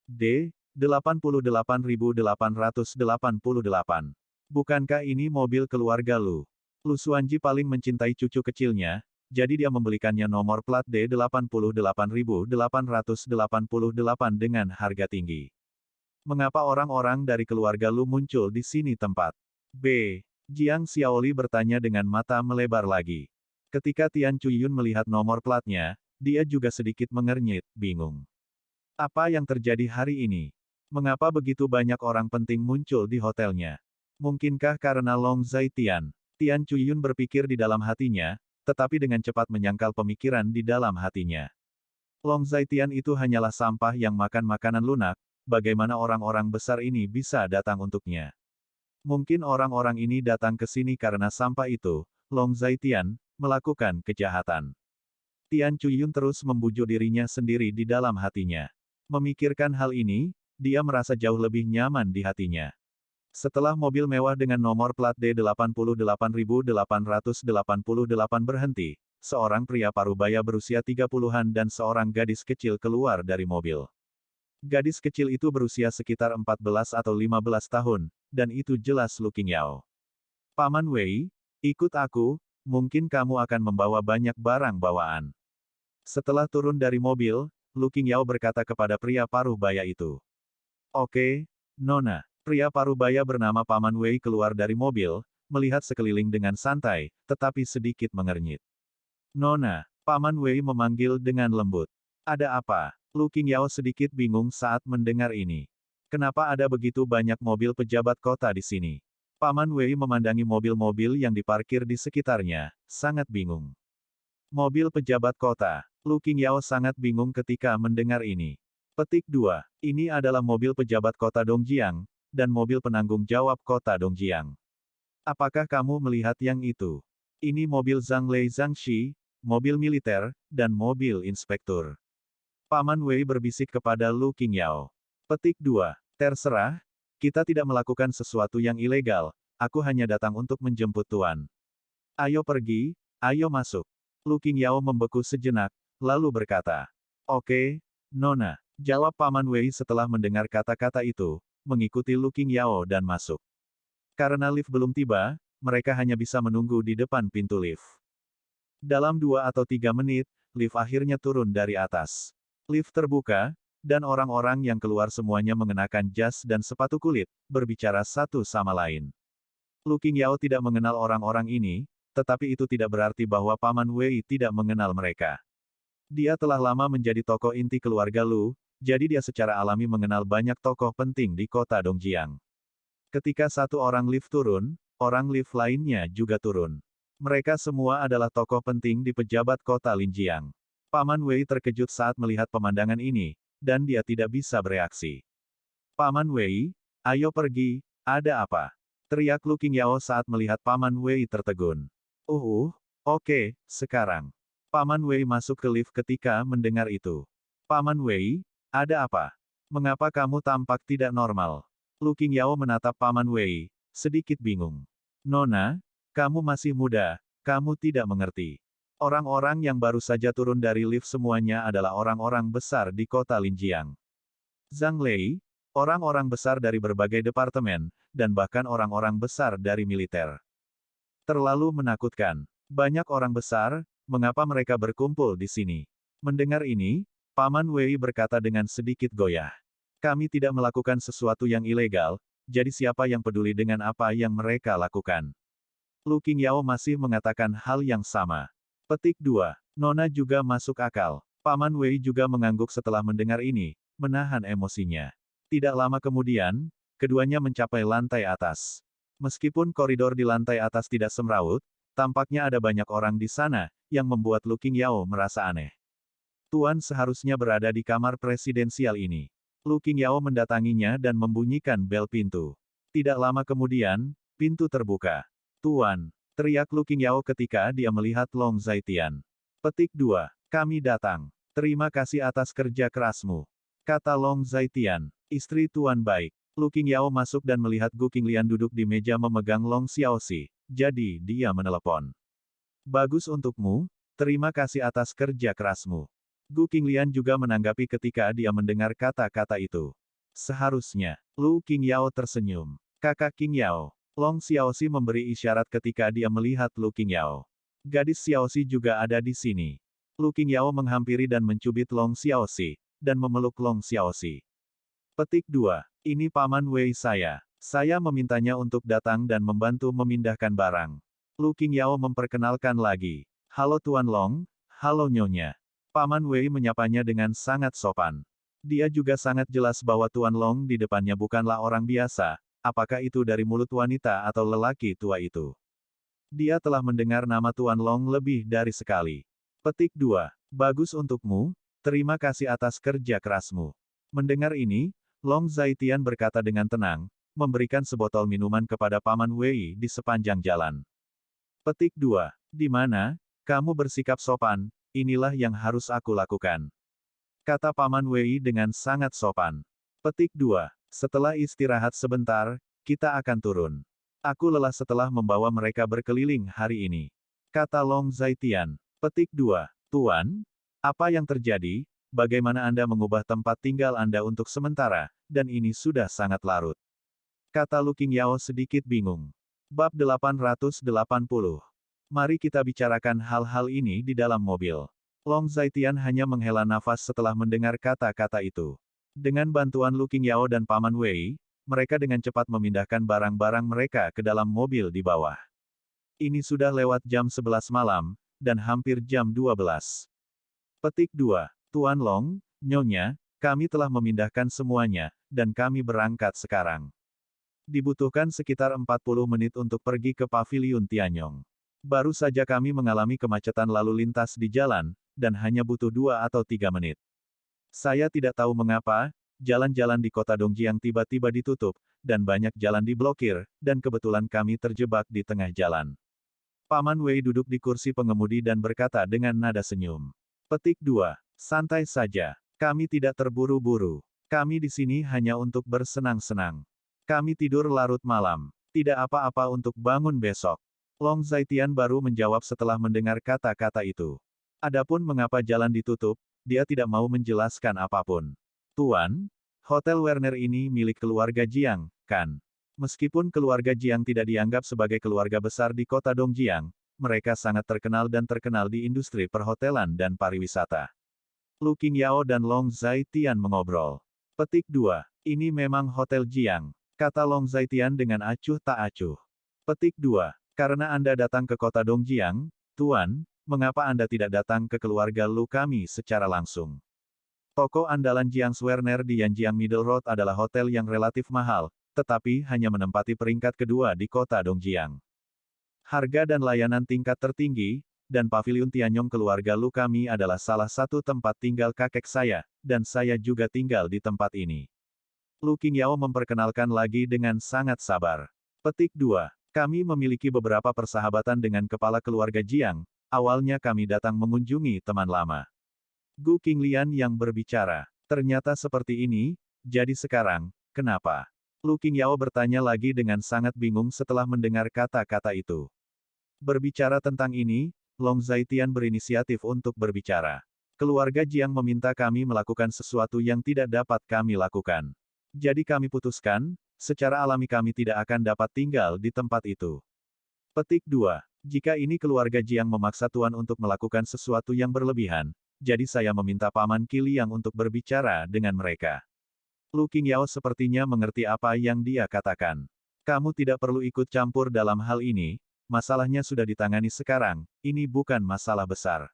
D88888. Bukankah ini mobil keluarga Lu? Lu Xuanji paling mencintai cucu kecilnya, jadi dia membelikannya nomor plat D88888 dengan harga tinggi. Mengapa orang-orang dari keluarga Lu muncul di sini tempat? B. Jiang Xiaoli bertanya dengan mata melebar lagi. Ketika Tian Chuyun melihat nomor platnya, dia juga sedikit mengernyit, bingung. Apa yang terjadi hari ini? Mengapa begitu banyak orang penting muncul di hotelnya? Mungkinkah karena Long Zaitian? Tian Chuyun berpikir di dalam hatinya, tetapi dengan cepat menyangkal pemikiran di dalam hatinya. Long Zaitian itu hanyalah sampah yang makan makanan lunak, bagaimana orang-orang besar ini bisa datang untuknya? Mungkin orang-orang ini datang ke sini karena sampah itu, Long Zaitian, melakukan kejahatan. Tian Chuyun terus membujuk dirinya sendiri di dalam hatinya. Memikirkan hal ini, dia merasa jauh lebih nyaman di hatinya. Setelah mobil mewah dengan nomor plat D88888 berhenti, seorang pria parubaya berusia 30-an dan seorang gadis kecil keluar dari mobil. Gadis kecil itu berusia sekitar 14 atau 15 tahun, dan itu jelas Lu Qingyao. Paman Wei, ikut aku, mungkin kamu akan membawa banyak barang bawaan. Setelah turun dari mobil, Lu Qingyao berkata kepada pria parubaya itu. Oke, Nona. Pria parubaya bernama Paman Wei keluar dari mobil, melihat sekeliling dengan santai, tetapi sedikit mengernyit. Nona, Paman Wei memanggil dengan lembut. Ada apa? Lu Qingyao sedikit bingung saat mendengar ini. Kenapa ada begitu banyak mobil pejabat kota di sini? Paman Wei memandangi mobil-mobil yang diparkir di sekitarnya, sangat bingung. Mobil pejabat kota. Lu Qingyao sangat bingung ketika mendengar ini. Petik 2. Ini adalah mobil pejabat kota Dongjiang, dan mobil penanggung jawab kota Dongjiang. Apakah kamu melihat yang itu? Ini mobil Zhang Lei Zhangxi, mobil militer, dan mobil inspektur. Paman Wei berbisik kepada Lu Qingyao. Petik 2. Terserah, kita tidak melakukan sesuatu yang ilegal, aku hanya datang untuk menjemput Tuan. Ayo pergi, ayo masuk. Lu Qingyao membeku sejenak, lalu berkata. Oke, Nona, jawab Paman Wei setelah mendengar kata-kata itu, mengikuti Lu Qingyao dan masuk. Karena lift belum tiba, mereka hanya bisa menunggu di depan pintu lift. Dalam 2 atau 3 menit, lift akhirnya turun dari atas. Lift terbuka, dan orang-orang yang keluar semuanya mengenakan jas dan sepatu kulit, berbicara satu sama lain. Lu Qingyao tidak mengenal orang-orang ini, tetapi itu tidak berarti bahwa Paman Wei tidak mengenal mereka. Dia telah lama menjadi tokoh inti keluarga Lu, jadi dia secara alami mengenal banyak tokoh penting di kota Dongjiang. Ketika satu orang lift turun, orang lift lainnya juga turun. Mereka semua adalah tokoh penting di pejabat kota Linjiang. Paman Wei terkejut saat melihat pemandangan ini, dan dia tidak bisa bereaksi. Paman Wei, ayo pergi, ada apa? Teriak Lu Qingyao saat melihat Paman Wei tertegun. Oke, sekarang. Paman Wei masuk ke lift ketika mendengar itu. Paman Wei, ada apa? Mengapa kamu tampak tidak normal? Lu Qingyao menatap Paman Wei, sedikit bingung. Nona, kamu masih muda, kamu tidak mengerti. Orang-orang yang baru saja turun dari lift semuanya adalah orang-orang besar di kota Linjiang. Zhang Lei, orang-orang besar dari berbagai departemen, dan bahkan orang-orang besar dari militer. Terlalu menakutkan. Banyak orang besar, mengapa mereka berkumpul di sini? Mendengar ini, Paman Wei berkata dengan sedikit goyah. Kami tidak melakukan sesuatu yang ilegal, jadi siapa yang peduli dengan apa yang mereka lakukan? Lu Qingyao masih mengatakan hal yang sama. Petik 2. Nona juga masuk akal. Paman Wei juga mengangguk setelah mendengar ini, menahan emosinya. Tidak lama kemudian, keduanya mencapai lantai atas. Meskipun koridor di lantai atas tidak semrawut, tampaknya ada banyak orang di sana, yang membuat Lu Qingyao merasa aneh. Tuan seharusnya berada di kamar presidensial ini. Lu Qingyao mendatanginya dan membunyikan bel pintu. Tidak lama kemudian, pintu terbuka. Tuan, teriak Lu Qingyao ketika dia melihat Long Zaitian. Petik 2. Kami datang. Terima kasih atas kerja kerasmu. Kata Long Zaitian, istri Tuan baik. Lu Qingyao masuk dan melihat Gu Qinglian duduk di meja memegang Long Xiaoxi. Jadi, dia menelepon. Bagus untukmu, terima kasih atas kerja kerasmu. Gu Qinglian juga menanggapi ketika dia mendengar kata-kata itu. Seharusnya, Lu Qingyao tersenyum. Kakak Qingyao. Long Xiaoxi memberi isyarat ketika dia melihat Lu Qingyao. Gadis Xiaoxi juga ada di sini. Lu Qingyao menghampiri dan mencubit Long Xiaoxi, dan memeluk Long Xiaoxi. Petik 2. Ini Paman Wei saya. Saya memintanya untuk datang dan membantu memindahkan barang. Lu Qingyao memperkenalkan lagi. Halo Tuan Long, halo Nyonya. Paman Wei menyapanya dengan sangat sopan. Dia juga sangat jelas bahwa Tuan Long di depannya bukanlah orang biasa, apakah itu dari mulut wanita atau lelaki tua itu. Dia telah mendengar nama Tuan Long lebih dari sekali. Petik 2. Bagus untukmu, Terima kasih atas kerja kerasmu. Mendengar ini, Long Zaitian berkata dengan tenang, memberikan sebotol minuman kepada Paman Wei di sepanjang jalan. Petik 2. Di mana, kamu bersikap sopan, inilah yang harus aku lakukan. Kata Paman Wei dengan sangat sopan. Petik 2. Setelah istirahat sebentar, kita akan turun. Aku lelah setelah membawa mereka berkeliling hari ini. Kata Long Zaitian. Petik 2. Tuan, apa yang terjadi? Bagaimana Anda mengubah tempat tinggal Anda untuk sementara, dan ini sudah sangat larut? Kata Lu Qingyao sedikit bingung. Bab 880. Mari kita bicarakan hal-hal ini di dalam mobil. Long Zaitian hanya menghela nafas setelah mendengar kata-kata itu. Dengan bantuan Lu Qingyao dan Paman Wei, mereka dengan cepat memindahkan barang-barang mereka ke dalam mobil di bawah. Ini sudah lewat jam 11 malam, dan hampir jam 12. Petik 2. Tuan Long, Nyonya, kami telah memindahkan semuanya, dan kami berangkat sekarang. Dibutuhkan sekitar 40 menit untuk pergi ke Paviliun Tianyong. Baru saja kami mengalami kemacetan lalu lintas di jalan, dan hanya butuh 2 atau 3 menit. Saya tidak tahu mengapa, jalan-jalan di kota Dongjiang tiba-tiba ditutup, dan banyak jalan diblokir, dan kebetulan kami terjebak di tengah jalan. Paman Wei duduk di kursi pengemudi dan berkata dengan nada senyum. Petik 2. Santai saja. Kami tidak terburu-buru. Kami di sini hanya untuk bersenang-senang. Kami tidur larut malam. Tidak apa-apa untuk bangun besok. Long Zaitian baru menjawab setelah mendengar kata-kata itu. Adapun mengapa jalan ditutup, dia tidak mau menjelaskan apapun. Tuan, Hotel Werner ini milik keluarga Jiang, kan? Meskipun keluarga Jiang tidak dianggap sebagai keluarga besar di kota Dongjiang, mereka sangat terkenal dan terkenal di industri perhotelan dan pariwisata. Lu Qingyao dan Long Zaitian mengobrol. Petik 2. Ini memang Hotel Jiang, kata Long Zaitian dengan acuh tak acuh. Petik 2. Karena Anda datang ke kota Dongjiang, Tuan, mengapa Anda tidak datang ke keluarga Lu kami secara langsung? Toko andalan Jiang Werner di Yanjiang Middle Road adalah hotel yang relatif mahal, tetapi hanya menempati peringkat kedua di kota Dongjiang. Harga dan layanan tingkat tertinggi, dan Paviliun Tianyong keluarga Lu kami adalah salah satu tempat tinggal kakek saya, dan saya juga tinggal di tempat ini. Lu Qingyao memperkenalkan lagi dengan sangat sabar. Petik 2. Kami memiliki beberapa persahabatan dengan kepala keluarga Jiang, awalnya kami datang mengunjungi teman lama. Gu Qinglian yang berbicara. Ternyata seperti ini, jadi sekarang, kenapa? Lu Qingyao bertanya lagi dengan sangat bingung setelah mendengar kata-kata itu. Berbicara tentang ini, Long Zaitian berinisiatif untuk berbicara. Keluarga Jiang meminta kami melakukan sesuatu yang tidak dapat kami lakukan. Jadi kami putuskan, secara alami kami tidak akan dapat tinggal di tempat itu. Petik 2. Jika ini keluarga Jiang memaksa Tuan untuk melakukan sesuatu yang berlebihan, jadi saya meminta Paman Qiliang untuk berbicara dengan mereka. Lu Qingyao sepertinya mengerti apa yang dia katakan. Kamu tidak perlu ikut campur dalam hal ini, masalahnya sudah ditangani sekarang, ini bukan masalah besar.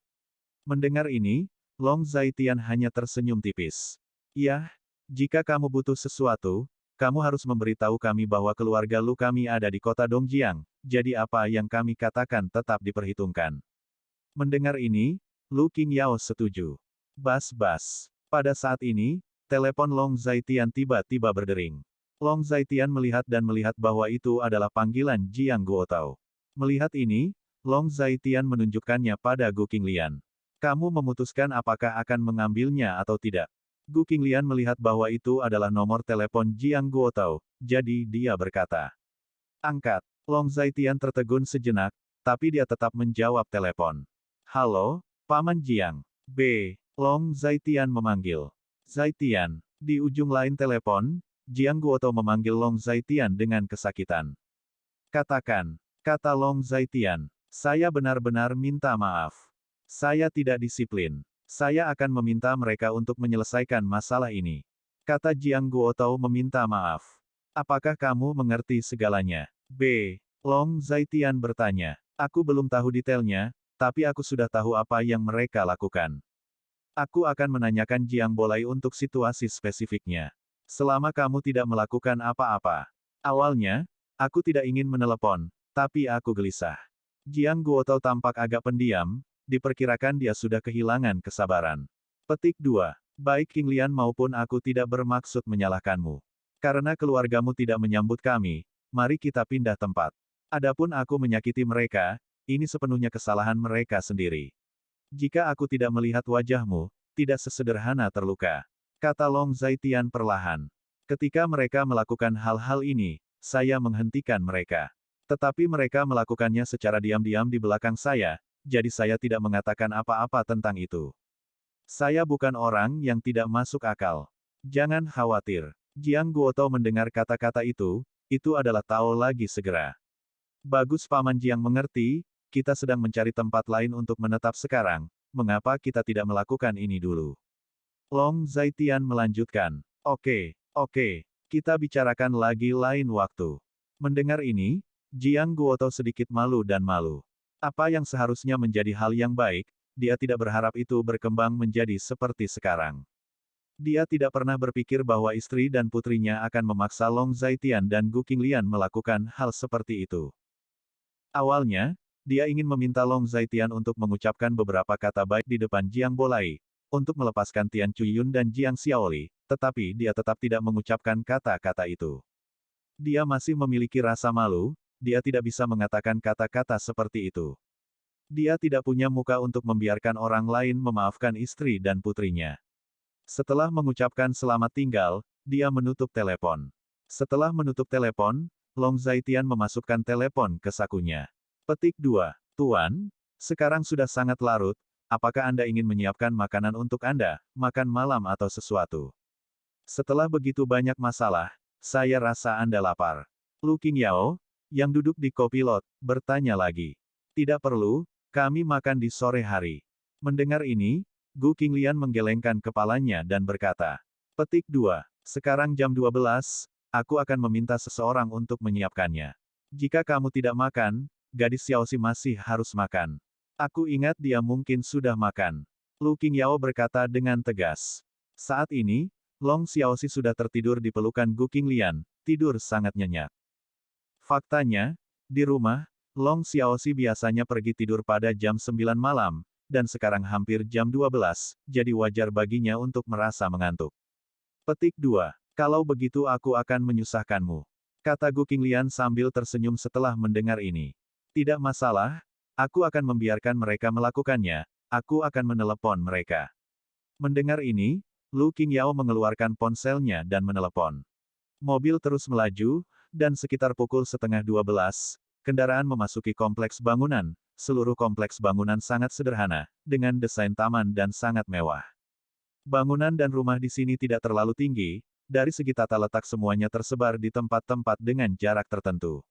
Mendengar ini, Long Zaitian hanya tersenyum tipis. Ya, jika kamu butuh sesuatu, kamu harus memberitahu kami bahwa keluarga Lu kami ada di kota Dongjiang, jadi apa yang kami katakan tetap diperhitungkan. Mendengar ini, Lu Qingyao setuju. Bas-bas. Pada saat ini, telepon Long Zaitian tiba-tiba berdering. Long Zaitian melihat dan melihat bahwa itu adalah panggilan Jiang Guotao. Melihat ini, Long Zaitian menunjukkannya pada Gu Qinglian. Kamu memutuskan apakah akan mengambilnya atau tidak. Gu Qinglian melihat bahwa itu adalah nomor telepon Jiang Guotao, jadi dia berkata. Angkat. Long Zaitian tertegun sejenak, tapi dia tetap menjawab telepon. Halo, Paman Jiang. B. Long Zaitian memanggil. Zaitian. Di ujung lain telepon, Jiang Guotao memanggil Long Zaitian dengan kesakitan. Katakan, kata Long Zaitian, saya benar-benar minta maaf. Saya tidak disiplin. Saya akan meminta mereka untuk menyelesaikan masalah ini. Kata Jiang Guotao meminta maaf. Apakah kamu mengerti segalanya? B. Long Zaitian bertanya. Aku belum tahu detailnya, tapi aku sudah tahu apa yang mereka lakukan. Aku akan menanyakan Jiang Bolai untuk situasi spesifiknya. Selama kamu tidak melakukan apa-apa. Awalnya, aku tidak ingin menelepon, tapi aku gelisah. Jiang Guotao tampak agak pendiam, diperkirakan dia sudah kehilangan kesabaran. Petik 2. Baik King Lian maupun aku tidak bermaksud menyalahkanmu. Karena keluargamu tidak menyambut kami, mari kita pindah tempat. Adapun aku menyakiti mereka, ini sepenuhnya kesalahan mereka sendiri. Jika aku tidak melihat wajahmu, tidak sesederhana terluka. Kata Long Zaitian perlahan. Ketika mereka melakukan hal-hal ini, saya menghentikan mereka. Tetapi mereka melakukannya secara diam-diam di belakang saya, jadi saya tidak mengatakan apa-apa tentang itu. Saya bukan orang yang tidak masuk akal. Jangan khawatir. Jiang Guotou mendengar kata-kata itu adalah Tao lagi segera. Bagus Paman Jiang mengerti, kita sedang mencari tempat lain untuk menetap sekarang, mengapa kita tidak melakukan ini dulu? Long Zaitian melanjutkan. Oke, kita bicarakan lagi lain waktu. Mendengar ini, Jiang Guotou sedikit malu dan malu. Apa yang seharusnya menjadi hal yang baik, dia tidak berharap itu berkembang menjadi seperti sekarang. Dia tidak pernah berpikir bahwa istri dan putrinya akan memaksa Long Zaitian dan Gu Qinglian melakukan hal seperti itu. Awalnya, dia ingin meminta Long Zaitian untuk mengucapkan beberapa kata baik di depan Jiang Bolai, untuk melepaskan Tian Chuyun dan Jiang Xiaoli, tetapi dia tetap tidak mengucapkan kata-kata itu. Dia masih memiliki rasa malu, dia tidak bisa mengatakan kata-kata seperti itu. Dia tidak punya muka untuk membiarkan orang lain memaafkan istri dan putrinya. Setelah mengucapkan selamat tinggal, dia menutup telepon. Setelah menutup telepon, Long Zaitian memasukkan telepon ke sakunya. Petik 2. Tuan, sekarang sudah sangat larut, apakah Anda ingin menyiapkan makanan untuk Anda, makan malam atau sesuatu? Setelah begitu banyak masalah, saya rasa Anda lapar. Lu Qingyao, yang duduk di kopilot, bertanya lagi. Tidak perlu, kami makan di sore hari. Mendengar ini, Gu Qinglian menggelengkan kepalanya dan berkata. Petik 2. Sekarang jam 12, aku akan meminta seseorang untuk menyiapkannya. Jika kamu tidak makan, gadis Xiaoxi masih harus makan. Aku ingat dia mungkin sudah makan. Lu Qingyao berkata dengan tegas. Saat ini, Long Xiaoxi sudah tertidur di pelukan Gu Qinglian, tidur sangat nyenyak. Faktanya, di rumah, Long Xiaoxi biasanya pergi tidur pada jam 9 malam, dan sekarang hampir jam 12, jadi wajar baginya untuk merasa mengantuk. Petik 2. Kalau begitu aku akan menyusahkanmu. Kata Gu Qinglian sambil tersenyum setelah mendengar ini. Tidak masalah, aku akan membiarkan mereka melakukannya, aku akan menelepon mereka. Mendengar ini, Lu Qingyao mengeluarkan ponselnya dan menelepon. Mobil terus melaju, dan sekitar pukul 11:30, kendaraan memasuki kompleks bangunan. Seluruh kompleks bangunan sangat sederhana, dengan desain taman dan sangat mewah. Bangunan dan rumah di sini tidak terlalu tinggi, dari segi tata letak semuanya tersebar di tempat-tempat dengan jarak tertentu.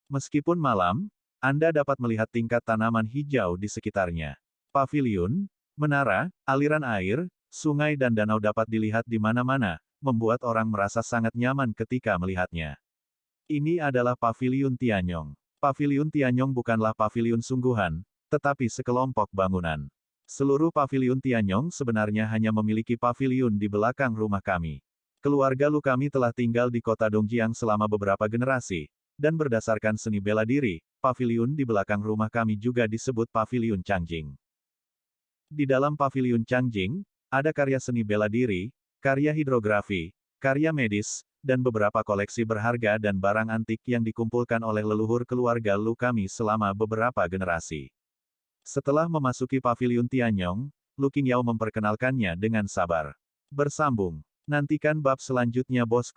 Meskipun malam, Anda dapat melihat tingkat tanaman hijau di sekitarnya. Paviliun, menara, aliran air, sungai dan danau dapat dilihat di mana-mana, membuat orang merasa sangat nyaman ketika melihatnya. Ini adalah Paviliun Tianyong. Paviliun Tianyong bukanlah paviliun sungguhan, tetapi sekelompok bangunan. Seluruh paviliun Tianyong sebenarnya hanya memiliki paviliun di belakang rumah kami. Keluarga Lu kami telah tinggal di kota Dongjiang selama beberapa generasi, dan berdasarkan seni bela diri, paviliun di belakang rumah kami juga disebut Paviliun Changjing. Di dalam Paviliun Changjing, ada karya seni bela diri, karya hidrografi, karya medis, dan beberapa koleksi berharga dan barang antik yang dikumpulkan oleh leluhur keluarga Lu kami selama beberapa generasi. Setelah memasuki Paviliun Tianyong, Lu Qingyao memperkenalkannya dengan sabar. Bersambung. Nantikan bab selanjutnya bosku.